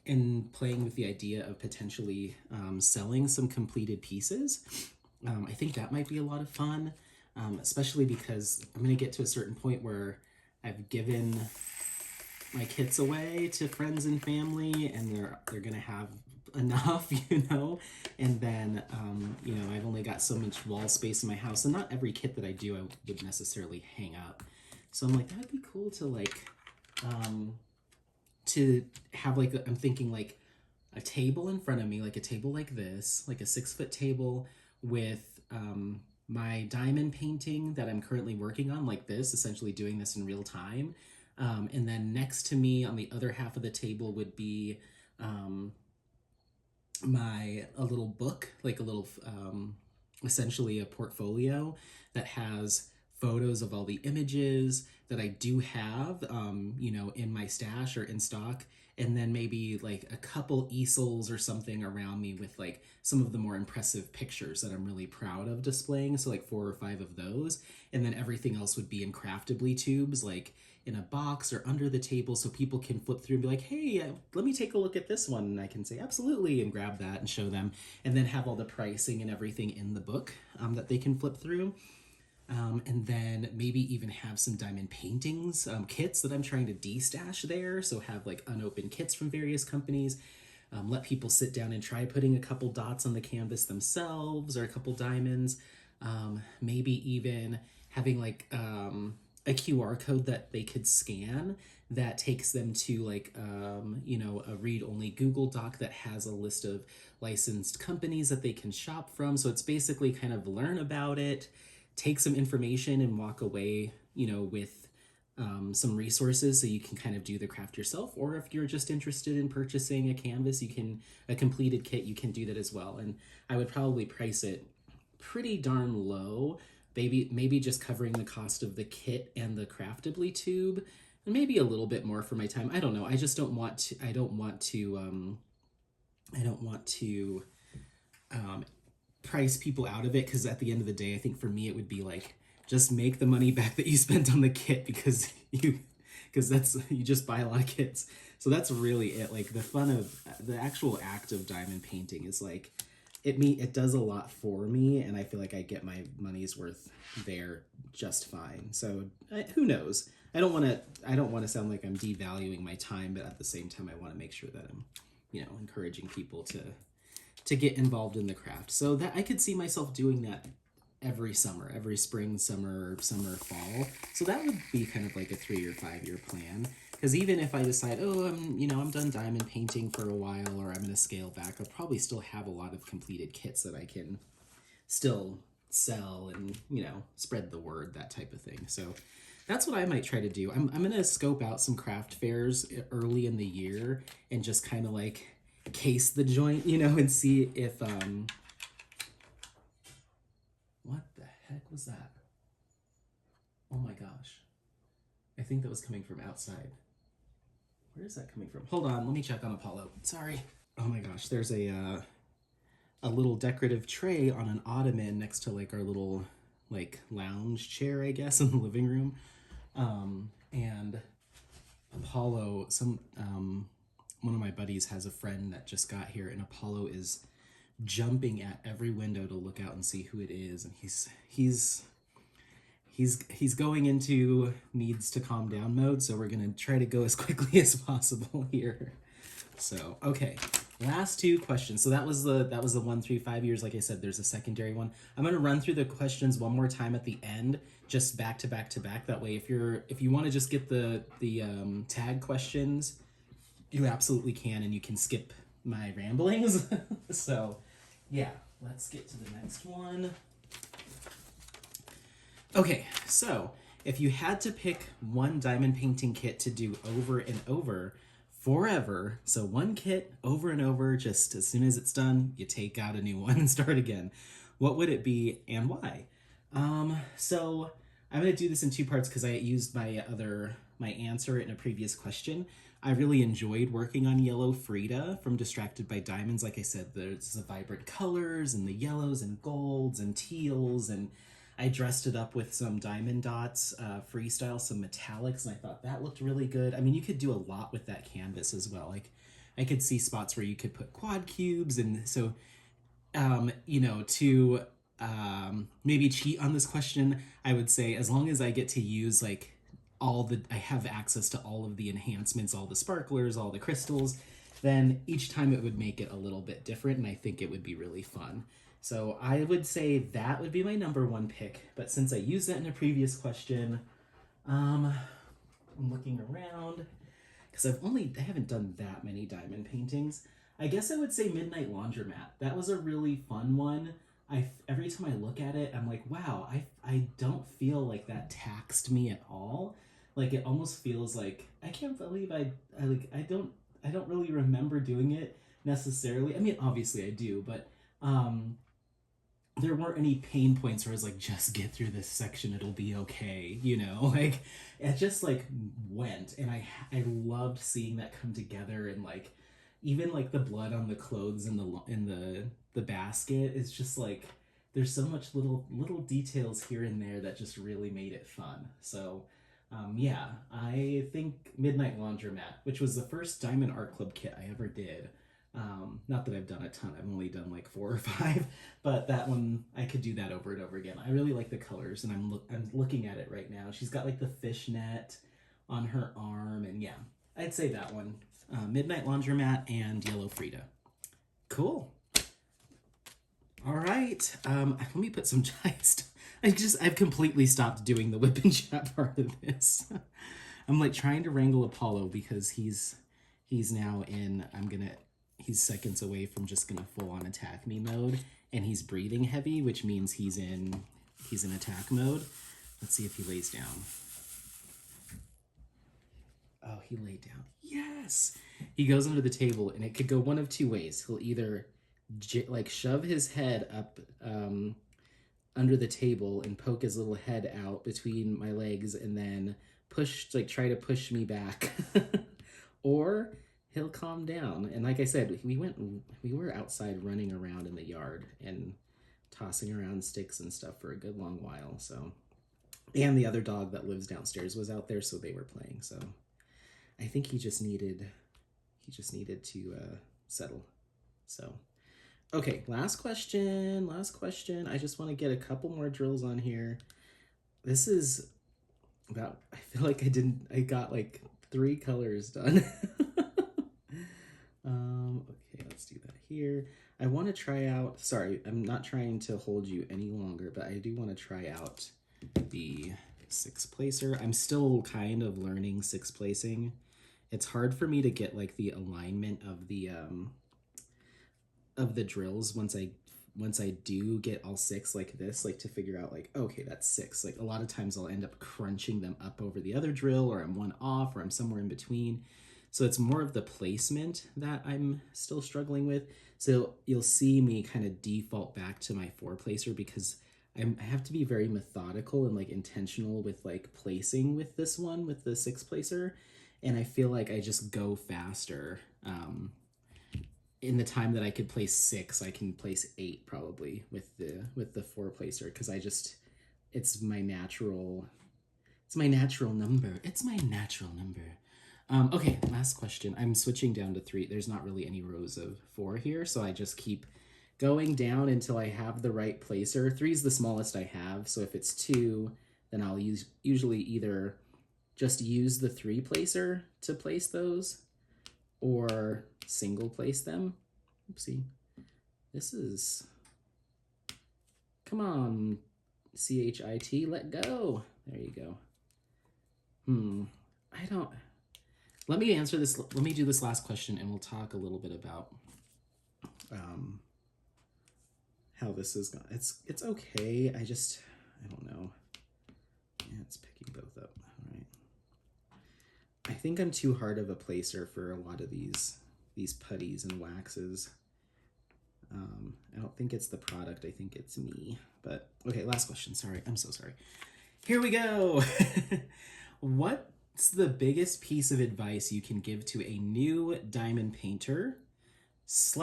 and playing with the idea of potentially selling some completed pieces. I think that might be a lot of fun, especially because I'm going to get to a certain point where I've given my kits away to friends and family, and they're gonna have enough, you know. And then, you know, I've only got so much wall space in my house, and not every kit that I do I would necessarily hang up. So I'm like, that would be cool to like, to have like I'm thinking like a table in front of me, like a table like this, like a 6-foot table with my diamond painting that I'm currently working on, like this, essentially doing this in real time. And then next to me on the other half of the table would be a little book, like a little, essentially a portfolio that has photos of all the images that I do have, you know, in my stash or in stock. And then maybe like a couple easels or something around me with like some of the more impressive pictures that I'm really proud of displaying. So like 4 or 5 of those. And then everything else would be in craftable tubes, like in a box or under the table, so people can flip through and be like, hey, let me take a look at this one. And I can say, absolutely, and grab that and show them, and then have all the pricing and everything in the book that they can flip through. And then maybe even have some diamond paintings, kits that I'm trying to de-stash there. So have like unopened kits from various companies. let people sit down and try putting a couple dots on the canvas themselves or a couple diamonds. Maybe even having like a QR code that they could scan that takes them to like, you know, a read-only Google Doc that has a list of licensed companies that they can shop from. So it's basically kind of learn about it, take some information and walk away, you know, with some resources so you can kind of do the craft yourself. Or if you're just interested in purchasing a canvas, a completed kit, you can do that as well. And I would probably price it pretty darn low, maybe just covering the cost of the kit and the Craftably tube, and maybe a little bit more for my time. I don't know. I just don't want to. I don't want to price people out of it, because at the end of the day, I think for me it would be like, just make the money back that you spent on the kit, because you just buy a lot of kits. So that's really it. Like the fun of the actual act of diamond painting is like, it does a lot for me, and I feel like I get my money's worth there just fine. So who knows? I don't want to sound like I'm devaluing my time, but at the same time, I want to make sure that I'm, you know, encouraging people to get involved in the craft. So that I could see myself doing that every summer, every spring, summer, fall. So that would be kind of like a 3 or 5 year plan. Because even if I decide, oh, I'm done diamond painting for a while, or I'm going to scale back, I'll probably still have a lot of completed kits that I can still sell and, you know, spread the word, that type of thing. So that's what I might try to do. I'm going to scope out some craft fairs early in the year and just kind of like case the joint, you know, and see if, what the heck was that? Oh my gosh. I think that was coming from outside. Where is that coming from? Hold on, let me check on Apollo. Sorry. Oh my gosh, there's a little decorative tray on an ottoman next to like our little like lounge chair, I guess, in the living room. And Apollo, one of my buddies has a friend that just got here, and Apollo is jumping at every window to look out and see who it is, and he's going into needs to calm down mode, so we're gonna try to go as quickly as possible here. So okay, last 2 questions. So that was the 1 through 5 years. Like I said, there's a secondary one. I'm gonna run through the questions one more time at the end, just back to back to back. That way, if you want to just get the tag questions, you absolutely can, and you can skip my ramblings. So yeah, let's get to the next one. Okay, so if you had to pick one diamond painting kit to do over and over forever, so one kit over and over, just as soon as it's done, you take out a new one and start again, what would it be and why? So I'm going to do this in 2 parts because I used my answer in a previous question. I really enjoyed working on Yellow Frida from Distracted by Diamonds. Like I said, there's the vibrant colors and the yellows and golds and teals, and I dressed it up with some diamond dots, freestyle, some metallics, and I thought that looked really good. I mean, you could do a lot with that canvas as well. Like, I could see spots where you could put quad cubes, and so, you know, to maybe cheat on this question, I would say as long as I get to use like I have access to all of the enhancements, all the sparklers, all the crystals, then each time it would make it a little bit different, and I think it would be really fun. So I would say that would be my number 1 pick, but since I used that in a previous question, I'm looking around, because I haven't done that many diamond paintings. I guess I would say Midnight Laundromat. That was a really fun one. Every time I look at it, I'm like, wow, I don't feel like that taxed me at all. Like, it almost feels like, I can't believe I don't really remember doing it necessarily. I mean, obviously I do, but there weren't any pain points where I was like, just get through this section, it'll be okay, you know? Like, it just like went, and I loved seeing that come together, and like even like the blood on the clothes in the basket is just like, there's so much little details here and there that just really made it fun. So yeah, I think Midnight Laundromat, which was the first Diamond Art Club kit I ever did. Not that I've done a ton, I've only done like 4 or 5, but that one, I could do that over and over again. I really like the colors, and I'm looking at it right now. She's got like the fishnet on her arm, and yeah, I'd say that one. Midnight Laundromat, and Yellow Frida. Cool. All right. Let me put some giant. I've completely stopped doing the whip and chat part of this. I'm like trying to wrangle Apollo because he's now in. He's seconds away from just gonna full on attack me mode, and he's breathing heavy, which means he's in attack mode. Let's see if he lays down. Oh, he laid down. Yes. He goes under the table, and it could go one of two ways. He'll either like shove his head up under the table and poke his little head out between my legs, and then try to push me back, or he'll calm down. And like I said, we were outside running around in the yard and tossing around sticks and stuff for a good long while. So, and the other dog that lives downstairs was out there, so they were playing. So I think he just needed to settle. So, okay, last question. I just want to get a couple more drills on here. This is about, I feel like I got like 3 colors done. Okay, let's do that here. I want to try out, sorry, I'm not trying to hold you any longer, but I do want to try out the 6 placer. I'm still kind of learning 6 placing. It's hard for me to get like the alignment of the drills once I do get all 6 like this, like to figure out like, okay, that's 6. Like a lot of times I'll end up crunching them up over the other drill, or I'm one off, or I'm somewhere in between. So it's more of the placement that I'm still struggling with. So you'll see me kind of default back to my 4 placer because I have to be very methodical and like intentional with like placing with this one, with the 6 placer. And I feel like I just go faster. In the time that I could place 6, I can place 8 probably with the 4 placer, because it's my natural number. Okay, last question. I'm switching down to 3. There's not really any rows of 4 here, so I just keep going down until I have the right placer. 3 is the smallest I have, so if it's 2, then I'll usually either just use the 3 placer to place those, or single place them. Oopsie. This is... Come on, CHIT, let go. There you go. I don't... Let me answer this. Let me do this last question, and we'll talk a little bit about how this is going. It's okay. I don't know. Yeah, it's picking both up. All right. I think I'm too hard of a placer for a lot of these putties and waxes. I don't think it's the product. I think it's me. But okay, last question. Sorry, I'm so sorry. Here we go. What's the biggest piece of advice you can give to a new diamond painter /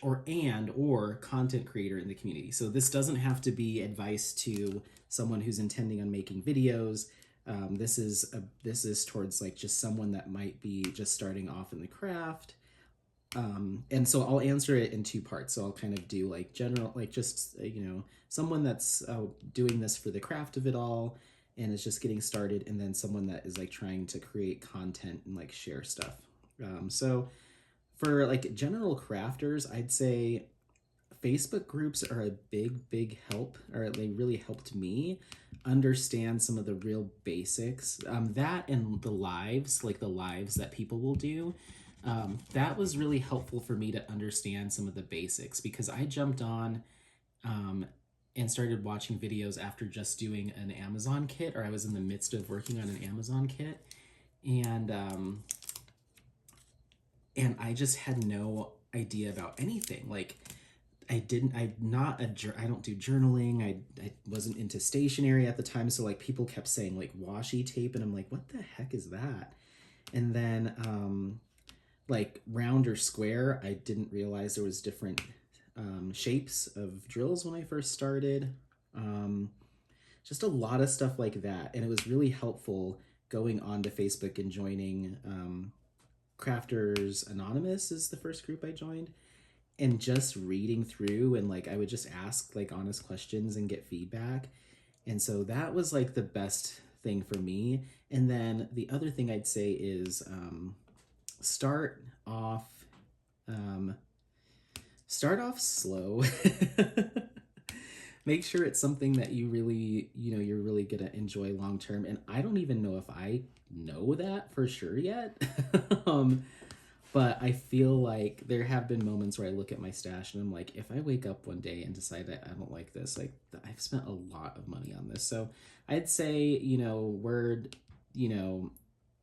or content creator in the community? So this doesn't have to be advice to someone who's intending on making videos. This is towards like just someone that might be just starting off in the craft. And so I'll answer it in 2 parts. So I'll kind of do like general, like just, someone that's doing this for the craft of it all and is just getting started, and then someone that is like trying to create content and like share stuff. So for like general crafters, I'd say Facebook groups are a big help, or they really helped me understand some of the real basics. That and the lives, like the lives that people will do. That was really helpful for me to understand some of the basics, because I jumped on and started watching videos after just doing an Amazon kit, or I was in the midst of working on an Amazon kit, and I just had no idea about anything. Like I don't do journaling. I wasn't into stationery at the time, so like people kept saying like washi tape, and I'm like, what the heck is that? And then like round or square, I didn't realize there was different shapes of drills when I first started. Just a lot of stuff like that, and it was really helpful going on to Facebook and joining Crafters Anonymous is the first group I joined, and just reading through, and like I would just ask like honest questions and get feedback. And so that was like the best thing for me. And then the other thing I'd say is start off, um, start off slow. Make sure it's something that you really, you're really gonna enjoy long term. And I don't even know if I know that for sure yet. um, but I feel like there have been moments where I look at my stash and I'm like, if I wake up one day and decide that I don't like this, like I've spent a lot of money on this. So I'd say, word,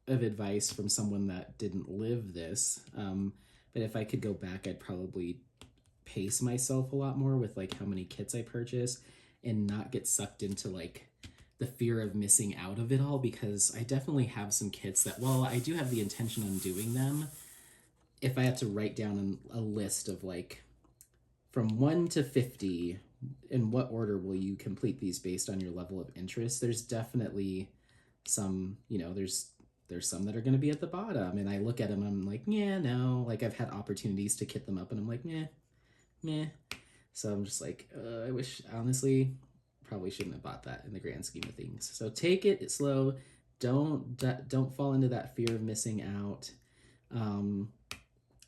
of advice from someone that didn't live this. But if I could go back, I'd probably pace myself a lot more with like how many kits I purchase and not get sucked into like the fear of missing out of it all, because I definitely have some kits that, while I do have the intention on doing them, if I had to write down a list of like from 1 to 50, in what order will you complete these based on your level of interest, there's definitely some, there's some that are going to be at the bottom, and I look at them and I'm like, yeah, no, like I've had opportunities to kit them up and I'm like, meh. So I'm just like, I wish, honestly, probably shouldn't have bought that in the grand scheme of things. So take it slow. Don't fall into that fear of missing out.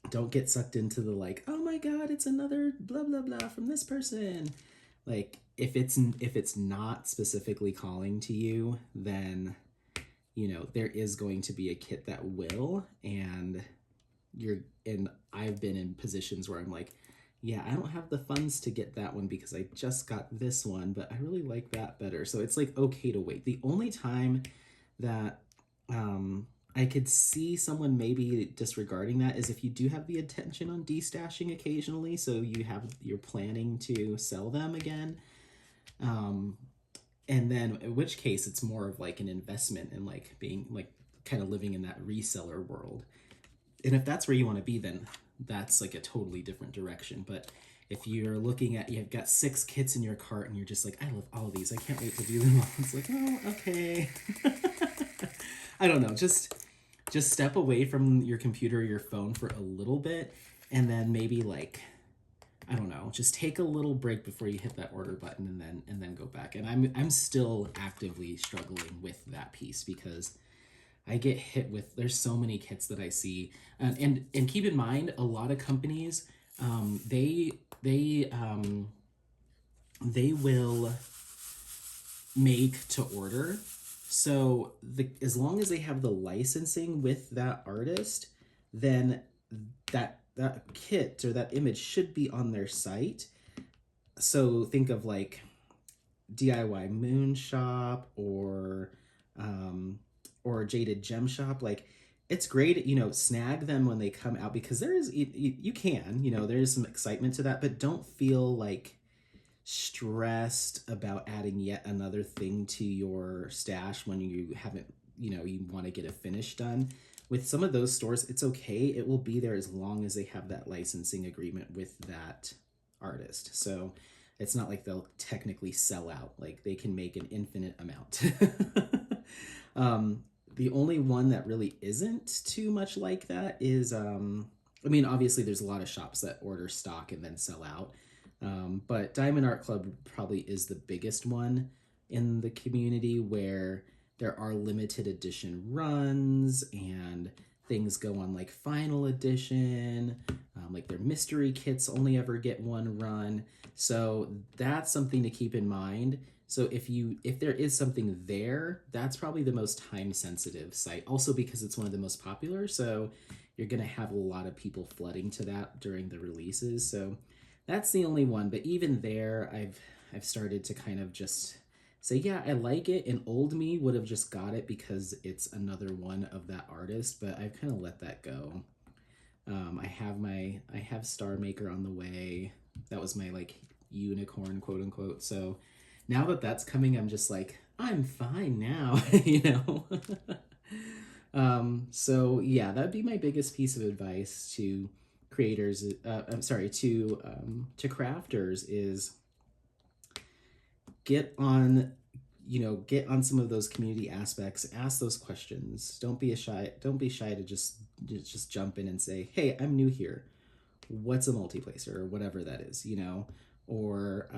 Don't get sucked into the like, oh my god, it's another blah blah blah from this person. Like if it's not specifically calling to you, then there is going to be a kit that will, and I've been in positions where I'm like, yeah, I don't have the funds to get that one because I just got this one, but I really like that better. So it's like okay to wait. The only time that I could see someone maybe disregarding that is if you do have the intention on destashing occasionally, so you're planning to sell them again. And then in which case it's more of like an investment and like being like kind of living in that reseller world. And if that's where you want to be, then that's like a totally different direction. But if you're looking at, you've got 6 kits in your cart and you're just like, I love all of these, I can't wait to do them all. It's like, oh, okay. I don't know. Just step away from your computer or your phone for a little bit, and then maybe like, I don't know, just take a little break before you hit that order button, and then go back. And I'm still actively struggling with that piece because I get hit with, there's so many kits that I see, and keep in mind, a lot of companies, they will make to order. So as long as they have the licensing with that artist, then that kit or that image should be on their site. So think of like DIY Moon Shop or Jaded Gem Shop. Like it's great, snag them when they come out, because there is, you can, there is some excitement to that, but don't feel like stressed about adding yet another thing to your stash when you haven't, you want to get a finish done. With some of those stores, it's okay. It will be there as long as they have that licensing agreement with that artist. So it's not like they'll technically sell out. Like they can make an infinite amount. The only one that really isn't too much like that is, obviously there's a lot of shops that order stock and then sell out. But Diamond Art Club probably is the biggest one in the community, where there are limited edition runs and things go on like final edition, like their mystery kits only ever get one run. So that's something to keep in mind. So if there is something there, that's probably the most time sensitive site, also because it's one of the most popular. So you're going to have a lot of people flooding to that during the releases. So that's the only one. But even there, I've started to kind of just say, yeah, I like it. And old me would have just got it because it's another one of that artist, but I've kind of let that go. I have Star Maker on the way. That was my like unicorn, quote unquote. So now that that's coming, I'm just like, I'm fine now, So yeah, that'd be my biggest piece of advice to creators. I'm sorry, to crafters, is get on some of those community aspects. Ask those questions. Don't be shy to just jump in and say, hey, I'm new here, what's a multiplacer, or whatever that is, or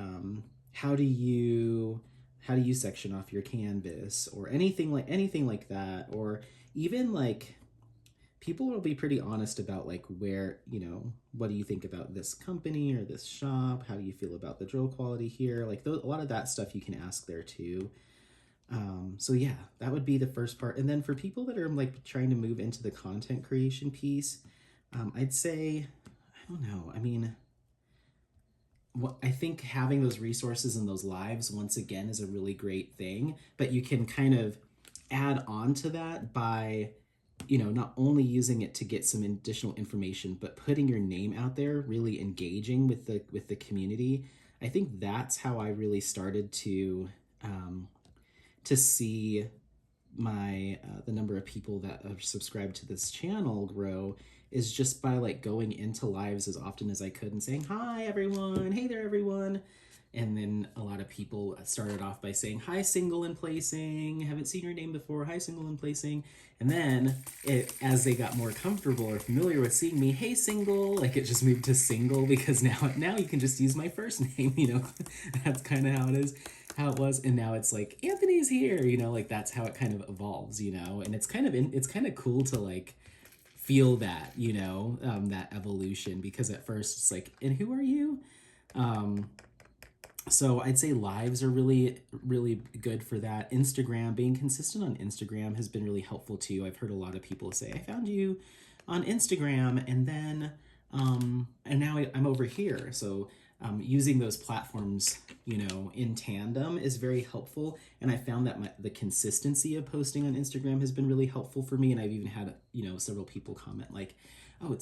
how do you section off your canvas, or anything like that. Or even like people will be pretty honest about like where, what do you think about this company or this shop? How do you feel about the drill quality here? Like a lot of that stuff you can ask there too. So yeah, that would be the first part. And then for people that are like trying to move into the content creation piece, I'd say, I don't know. I mean, I think having those resources and those lives once again is a really great thing, but you can kind of add on to that by, not only using it to get some additional information, but putting your name out there, really engaging with the community. I think that's how I really started to see my the number of people that have subscribed to this channel grow, is just by like going into lives as often as I could and saying, hi everyone, hey there everyone. And then a lot of people started off by saying, hi single and placing, haven't seen your name before, hi single and placing. And then as they got more comfortable or familiar with seeing me, hey single, like it just moved to single, because now you can just use my first name, that's kind of how it was. And now it's like, Anthony's here, like that's how it kind of evolves, and it's kind of cool to like feel that, that evolution, because at first it's like, and who are you? So I'd say lives are really, really good for that. Instagram, being consistent on Instagram has been really helpful too. I've heard a lot of people say, I found you on Instagram, and then, and now I'm over here. So using those platforms, in tandem is very helpful. And I found that the consistency of posting on Instagram has been really helpful for me. And I've even had, several people comment like, oh,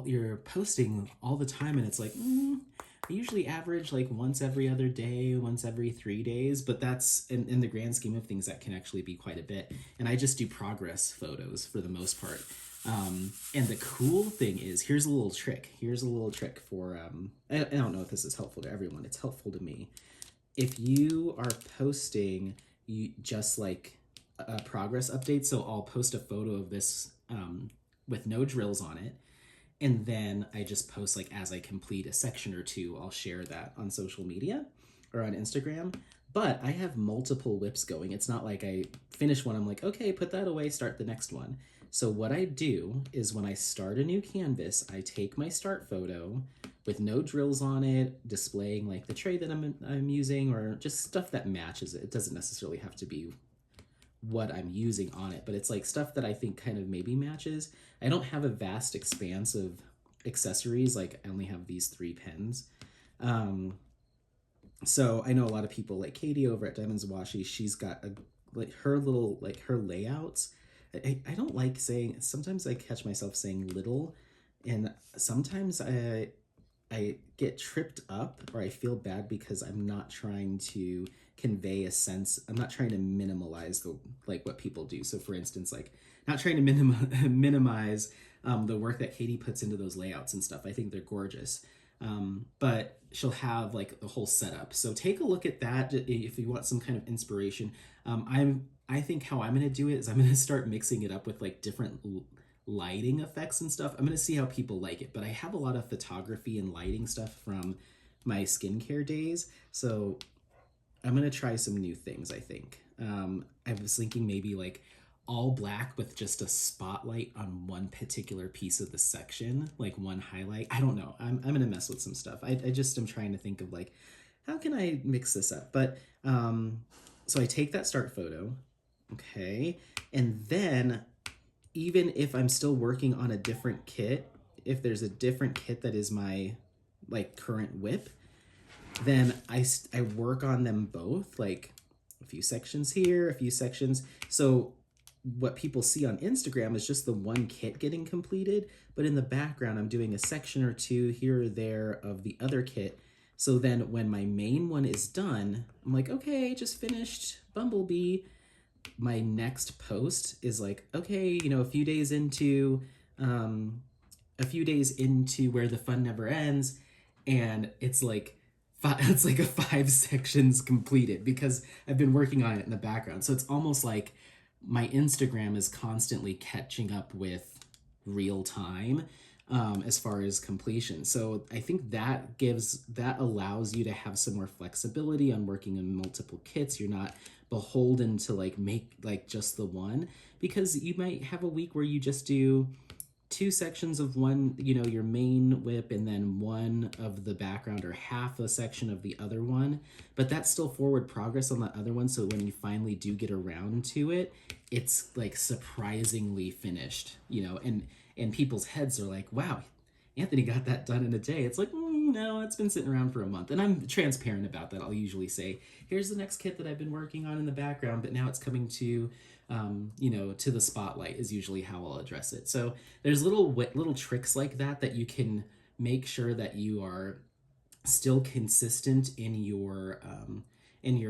you're posting all the time. And it's like, I usually average like once every other day, once every 3 days, but that's in the grand scheme of things, that can actually be quite a bit. And I just do progress photos for the most part. And the cool thing is, here's a little trick. For, I don't know if this is helpful to everyone. It's helpful to me. If you are posting just like a progress update, so I'll post a photo of this with no drills on it. And then I just post like as I complete a section or two, I'll share that on social media or on Instagram. But I have multiple WIPs going. It's not like I finish one, I'm like, okay, put that away, start the next one. So what I do is when I start a new canvas, I take my start photo with no drills on it, displaying like the tray that I'm using, or just stuff that matches it. It doesn't necessarily have to be what I'm using on it, but it's like stuff that I think kind of maybe matches. I don't have a vast expanse of accessories. Like I only have these 3 pens. So I know a lot of people like Katie over at Diamonds Washi, she's got her little, like her layouts. I don't like saying, sometimes I catch myself saying little, and sometimes I get tripped up, or I feel bad because I'm not trying to convey a sense. I'm not trying to minimalize what people do. So for instance, like not trying to minimize the work that Katie puts into those layouts and stuff. I think they're gorgeous. But she'll have like the whole setup. So take a look at that if you want some kind of inspiration. I think how I'm going to do it is I'm going to start mixing it up with like different lighting effects and stuff. I'm going to see how people like it, but I have a lot of photography and lighting stuff from my skincare days. So I'm going to try some new things, I think. I was thinking maybe like all black with just a spotlight on one particular piece of the section, like one highlight. I don't know. I'm going to mess with some stuff. I just am trying to think of like, how can I mix this up? But so I take that start photo. Okay. And then even if I'm still working on a different kit, if there's a different kit that is my like current WIP, then I work on them both, like a few sections here, a few sections. So what people see on Instagram is just the one kit getting completed, but in the background, I'm doing a section or two here or there of the other kit. So then when my main one is done, I'm like, okay, just finished Bumblebee. My next post is like, okay, a few days into Where the Fun Never Ends, and it's like a 5 sections completed because I've been working on it in the background. So it's almost like my Instagram is constantly catching up with real time as far as completion. So I think that allows you to have some more flexibility on working in multiple kits. You're not beholden to like make like just the one, because you might have a week where you just do two sections of one, your main WIP, and then one of the background or half a section of the other one. But that's still forward progress on the other one. So when you finally do get around to it, it's like surprisingly finished, and people's heads are like, wow, Anthony got that done in a day. It's like, no, it's been sitting around for a month. And I'm transparent about that. I'll usually say, here's the next kit that I've been working on in the background, but now it's coming to, to the spotlight is usually how I'll address it. So there's little tricks like that you can make sure that you are still consistent in your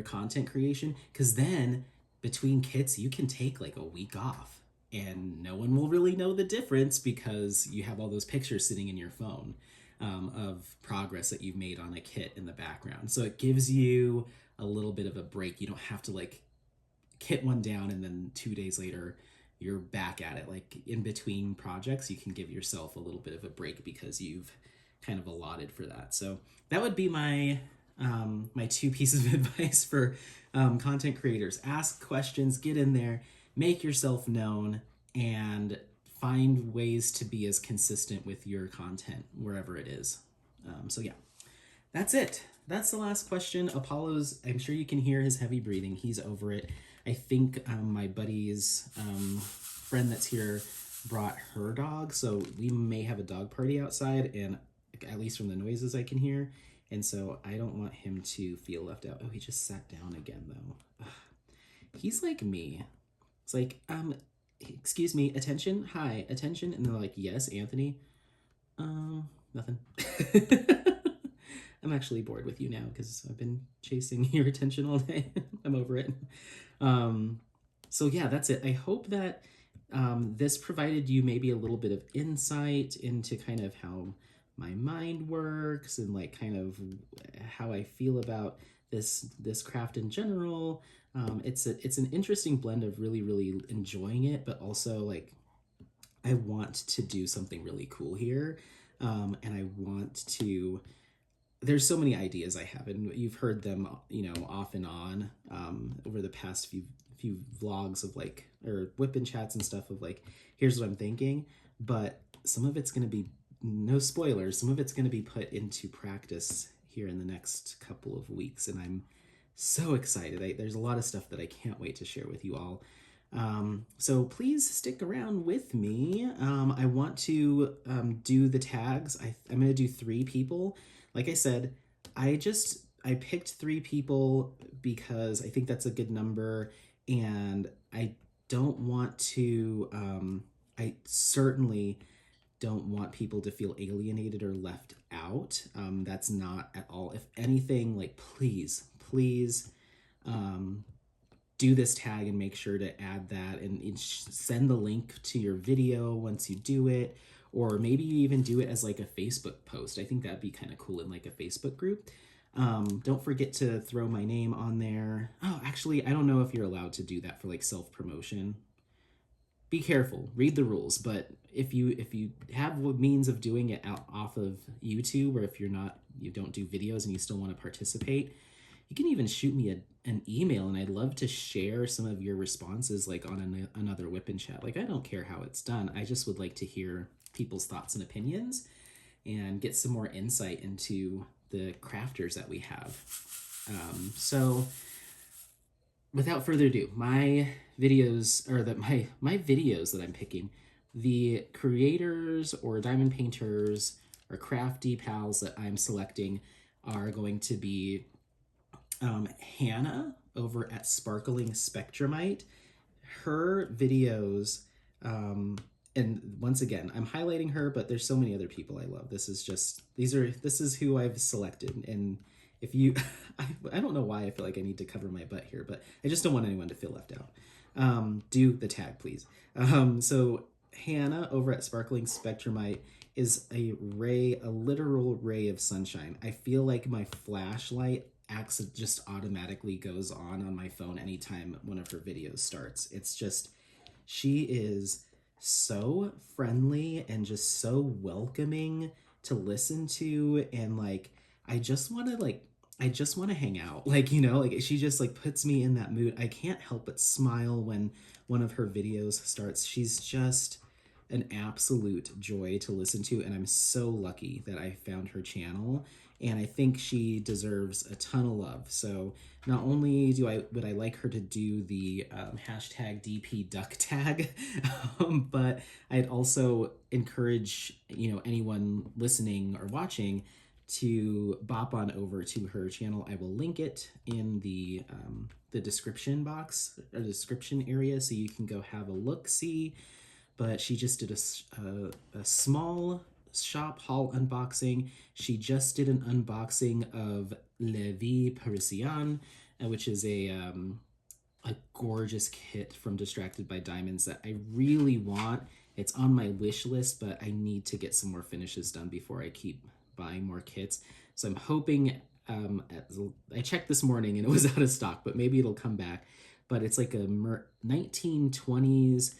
content creation. Because then between kits, you can take like a week off and no one will really know the difference because you have all those pictures sitting in your phone of progress that you've made on a kit in the background. So it gives you a little bit of a break. You don't have to like kit one down and then 2 days later you're back at it. Like in between projects, you can give yourself a little bit of a break because you've kind of allotted for that. So that would be my my 2 pieces of advice for content creators. Ask questions, get in there, make yourself known, and find ways to be as consistent with your content wherever it is. So yeah, that's it. That's the last question. Apollo's, I'm sure you can hear his heavy breathing. He's over it. I think my buddy's friend that's here brought her dog, so we may have a dog party outside, and at least from the noises I can hear. And so I don't want him to feel left out. Oh, he just sat down again, though. Ugh. He's like me. It's like, excuse me, attention? Hi, attention? And they're like, yes, Anthony? Nothing. I'm actually bored with you now because I've been chasing your attention all day. I'm over it. So yeah, that's it. I hope that this provided you maybe a little bit of insight into kind of how my mind works and like kind of how I feel about this craft in general. It's an interesting blend of really, really enjoying it, but also like I want to do something really cool here. And I want to, there's so many ideas I have, and you've heard them, off and on over the past few vlogs of like, or whip and chats and stuff of like, here's what I'm thinking, but some of it's going to be, no spoilers, some of it's going to be put into practice here in the next couple of weeks, and I'm so excited. There's a lot of stuff that I can't wait to share with you all. So please stick around with me. I want to do the tags. I'm going to do 3 people. Like I said, I picked 3 people because I think that's a good number, and I don't want to, I certainly don't want people to feel alienated or left out. That's not at all. If anything, like please, do this tag and make sure to add that and send the link to your video once you do it, or maybe you even do it as like a Facebook post. I think that'd be kind of cool in like a Facebook group. Don't forget to throw my name on there. Oh, actually, I don't know if you're allowed to do that for like self-promotion. Be careful, read the rules, but if you have means of doing it off of YouTube, or if you don't do videos and you still want to participate, you can even shoot me an email, and I'd love to share some of your responses like on another whip and chat. Like I don't care how it's done, I just would like to hear people's thoughts and opinions and get some more insight into the crafters that we have. So without further ado, my videos that I'm picking, the creators or diamond painters or crafty pals that I'm selecting are going to be Hannah over at Sparkling Spectrumite. Her videos, and once again, I'm highlighting her, but there's so many other people I love. This is who I've selected. And if you, I don't know why I feel like I need to cover my butt here, but I just don't want anyone to feel left out. Do the tag, please. So Hannah over at Sparkling Spectrumite is a literal ray of sunshine. I feel like my flashlight just automatically goes on my phone anytime one of her videos starts. It's just, she is so friendly and just so welcoming to listen to, and like I just want to hang out, like she just like puts me in that mood. I can't help but smile when one of her videos starts. She's just an absolute joy to listen to, and I'm so lucky that I found her channel, and I think she deserves a ton of love. So not only would I like her to do the hashtag DPDUCKTAG, but I'd also encourage anyone listening or watching to bop on over to her channel. I will link it in the description box or description area, so you can go have a look see. But she just did a small shop haul unboxing. She just did an unboxing of La Vie Parisienne, which is a gorgeous kit from Distracted by Diamonds that I really want. It's on my wish list, but I need to get some more finishes done before I keep buying more kits. So I'm hoping, I checked this morning and it was out of stock, but maybe it'll come back. But it's like a 1920s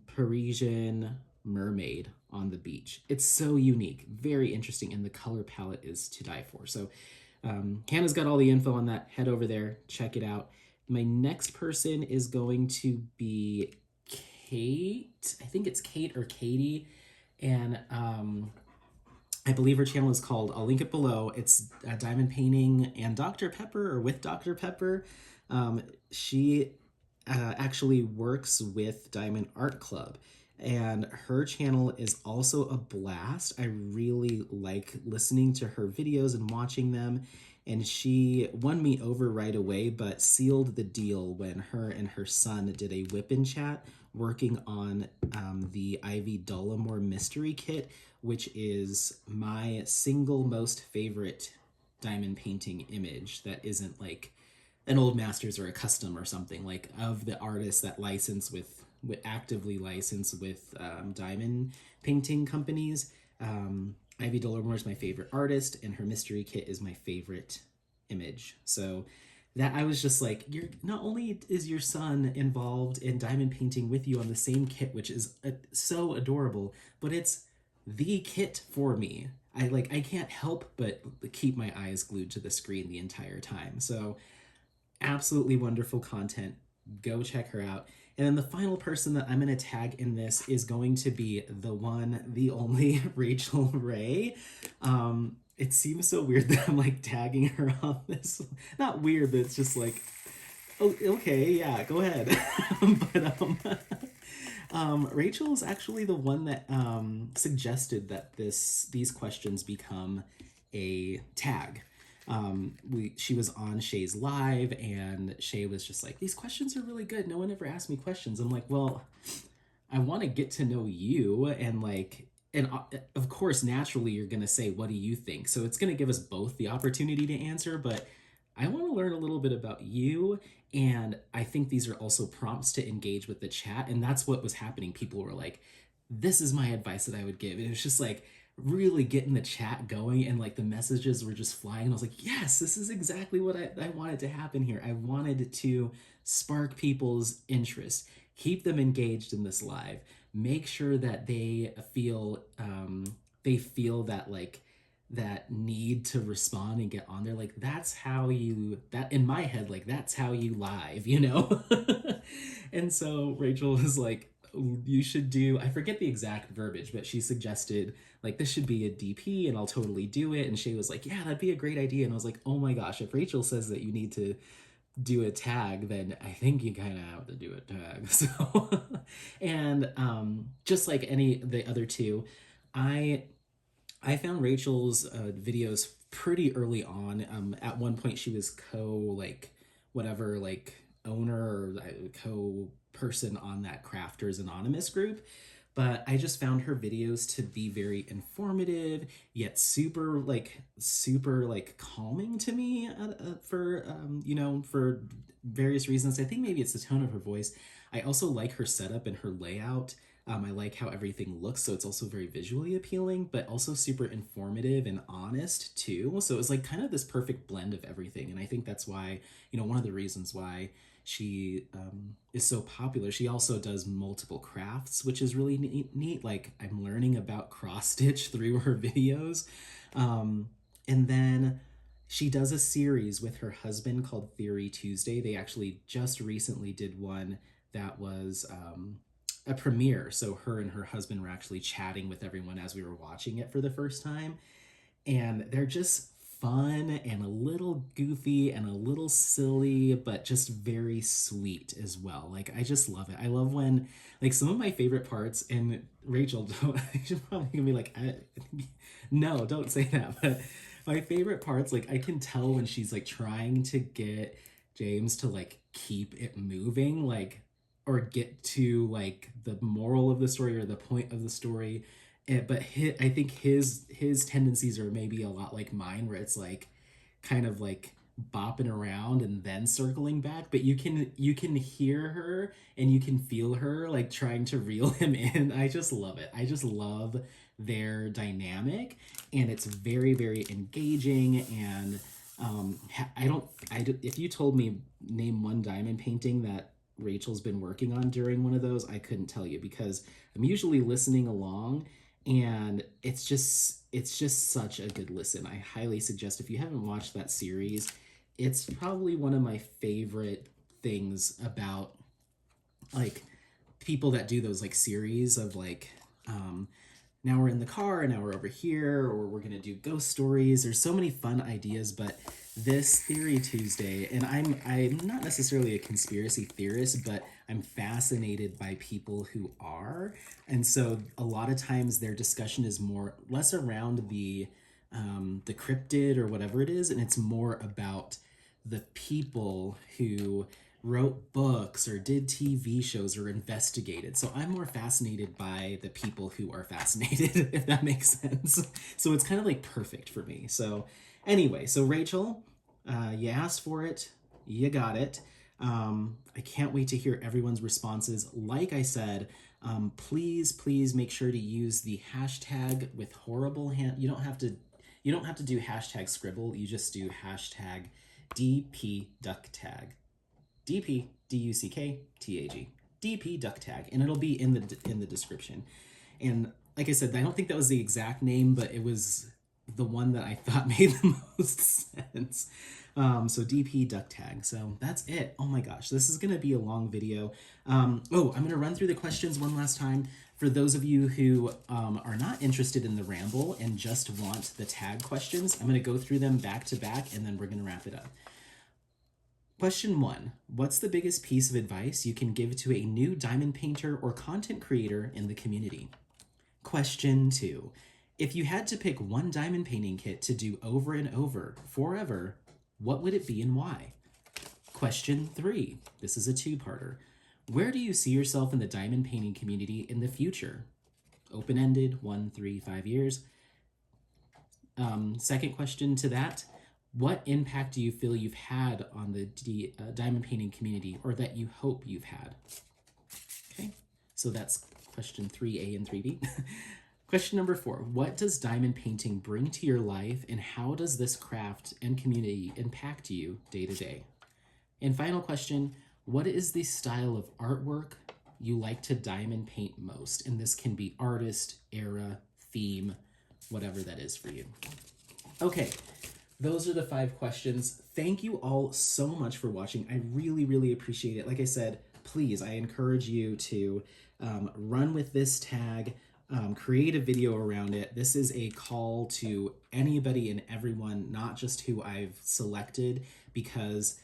Parisian mermaid on the beach. It's so unique, very interesting, and the color palette is to die for. So Hannah's got all the info on that. Head over there, check it out. My next person is going to be Kate. I think it's Kate or Katie. And I believe her channel is called, I'll link it below. It's Diamond Painting and Dr. Pepper, or with Dr. Pepper. She actually works with Diamond Art Club, and her channel is also a blast. I really like listening to her videos and watching them, and she won me over right away, but sealed the deal when her and her son did a whip and chat working on the Ivy Dollamore mystery kit, which is my single most favorite diamond painting image that isn't like an old masters or a custom or something, like of the artists that license with actively license with diamond painting companies. Ivy Dollamore is my favorite artist, and her mystery kit is my favorite image. So that I was just like, you're not only is your son involved in diamond painting with you on the same kit, which is so adorable, but it's the kit for me. I can't help but keep my eyes glued to the screen the entire time. So absolutely wonderful content. Go check her out. And then the final person that I'm going to tag in this is going to be the one, the only Rachel Ray. It seems so weird that I'm like tagging her on this. Not weird, but it's just like, oh, okay, yeah, go ahead. But Rachel is actually the one that suggested that these questions become a tag. She was on Shay's live, and Shay was just like, these questions are really good. No one ever asked me questions. I'm like, well, I want to get to know you, and of course, naturally, you're going to say, what do you think? So it's going to give us both the opportunity to answer, but I want to learn a little bit about you. And I think these are also prompts to engage with the chat. And that's what was happening. People were like, this is my advice that I would give. And it was just like, really getting the chat going, and like the messages were just flying, and I was like, yes, this is exactly what I wanted to happen here. I wanted to spark people's interest, keep them engaged in this live, make sure that they feel that like that need to respond and get on there. Like that's how you, that in my head, like that's how you live, And so Rachel was like, you should do, I forget the exact verbiage, but she suggested like this should be a DP and I'll totally do it. And Shay was like, yeah, that'd be a great idea. And I was like, oh my gosh, if Rachel says that you need to do a tag, then I think you kind of have to do a tag. So and just like any the other two, I found Rachel's videos pretty early on. At one point she was owner or co person on that Crafters Anonymous group, but I just found her videos to be very informative, yet super calming to me for various reasons. I think maybe it's the tone of her voice. I also like her setup and her layout. I like how everything looks, so it's also very visually appealing, but also super informative and honest too. So it was like kind of this perfect blend of everything, and I think that's why, one of the reasons why she is so popular. She also does multiple crafts, which is really neat. Like I'm learning about cross stitch through her videos. And then she does a series with her husband called Theory Tuesday. They actually just recently did one that was a premiere. So her and her husband were actually chatting with everyone as we were watching it for the first time. And they're just fun and a little goofy and a little silly, but just very sweet as well. Like, I just love it. I love when, like, some of my favorite parts, and Rachel, don't, she's probably gonna be like, no, don't say that. But my favorite parts, like, I can tell when she's like trying to get James to like keep it moving, like, or get to like the moral of the story or the point of the story. But I think his tendencies are maybe a lot like mine, where it's like kind of like bopping around and then circling back. But you can hear her and you can feel her like trying to reel him in. I just love it. I just love their dynamic, and it's very, very engaging. And if you told me name one diamond painting that Rachel's been working on during one of those, I couldn't tell you, because I'm usually listening along, and it's just such a good listen. I highly suggest, if you haven't watched that series, it's probably one of my favorite things about like people that do those like series of like now we're in the car and now we're over here, or we're gonna do ghost stories. There's so many fun ideas. But this Theory Tuesday, and I'm not necessarily a conspiracy theorist, but I'm fascinated by people who are. And so a lot of times their discussion is less around the cryptid or whatever it is, and it's more about the people who wrote books or did TV shows or investigated. So I'm more fascinated by the people who are fascinated, if that makes sense. So it's kind of like perfect for me. So anyway, so Rachel, you asked for it, you got it. I can't wait to hear everyone's responses. Like I said, please make sure to use the hashtag with horrible hand. You don't have to do hashtag scribble. You just do hashtag DPDUCKTAG. DPDUCKTAG. DPDUCKTAG, and it'll be in the description. And like I said, I don't think that was the exact name, but it was the one that I thought made the most sense. So DPDUCKTAG. So that's it. Oh my gosh, this is gonna be a long video. I'm gonna run through the questions one last time. For those of you who are not interested in the ramble and just want the tag questions, I'm gonna go through them back to back, and then we're gonna wrap it up. Question 1. What's the biggest piece of advice you can give to a new diamond painter or content creator in the community? Question 2. If you had to pick one diamond painting kit to do over and over, forever, what would it be and why? Question 3. This is a two-parter. Where do you see yourself in the diamond painting community in the future? Open-ended, 1, 3, 5 years. Second question to that. What impact do you feel you've had on the diamond painting community, or that you hope you've had? Okay, so that's question 3A and 3B. Question number 4, what does diamond painting bring to your life, and how does this craft and community impact you day to day? And final question, what is the style of artwork you like to diamond paint most? And this can be artist, era, theme, whatever that is for you. Okay. Those are the 5 questions. Thank you all so much for watching. I really, really appreciate it. Like I said, please, I encourage you to run with this tag, create a video around it. This is a call to anybody and everyone, not just who I've selected, because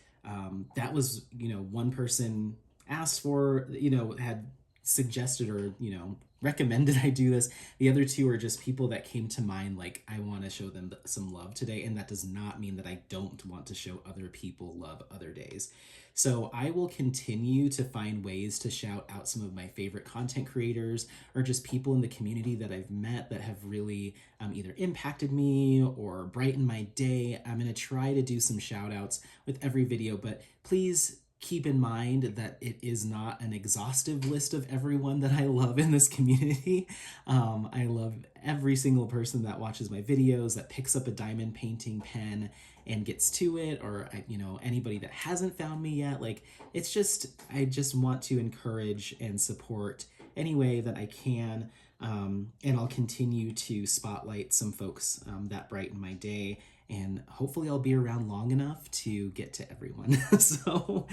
that was, one person asked for, had suggested or, recommended I do this. The other 2 are just people that came to mind, like I want to show them some love today, and that does not mean that I don't want to show other people love other days. So I will continue to find ways to shout out some of my favorite content creators, or just people in the community that I've met that have really either impacted me or brightened my day. I'm going to try to do some shout outs with every video, but please keep in mind that it is not an exhaustive list of everyone that I love in this community. I love every single person that watches my videos, that picks up a diamond painting pen and gets to it, or anybody that hasn't found me yet. Like, it's just, I just want to encourage and support any way that I can. And I'll continue to spotlight some folks that brighten my day and hopefully I'll be around long enough to get to everyone. So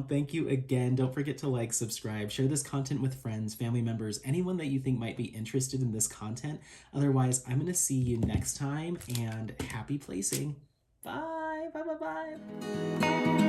thank you again. Don't forget to like, subscribe, share this content with friends, family members, anyone that you think might be interested in this content. Otherwise, I'm going to see you next time, and happy placing. Bye, bye, bye, bye.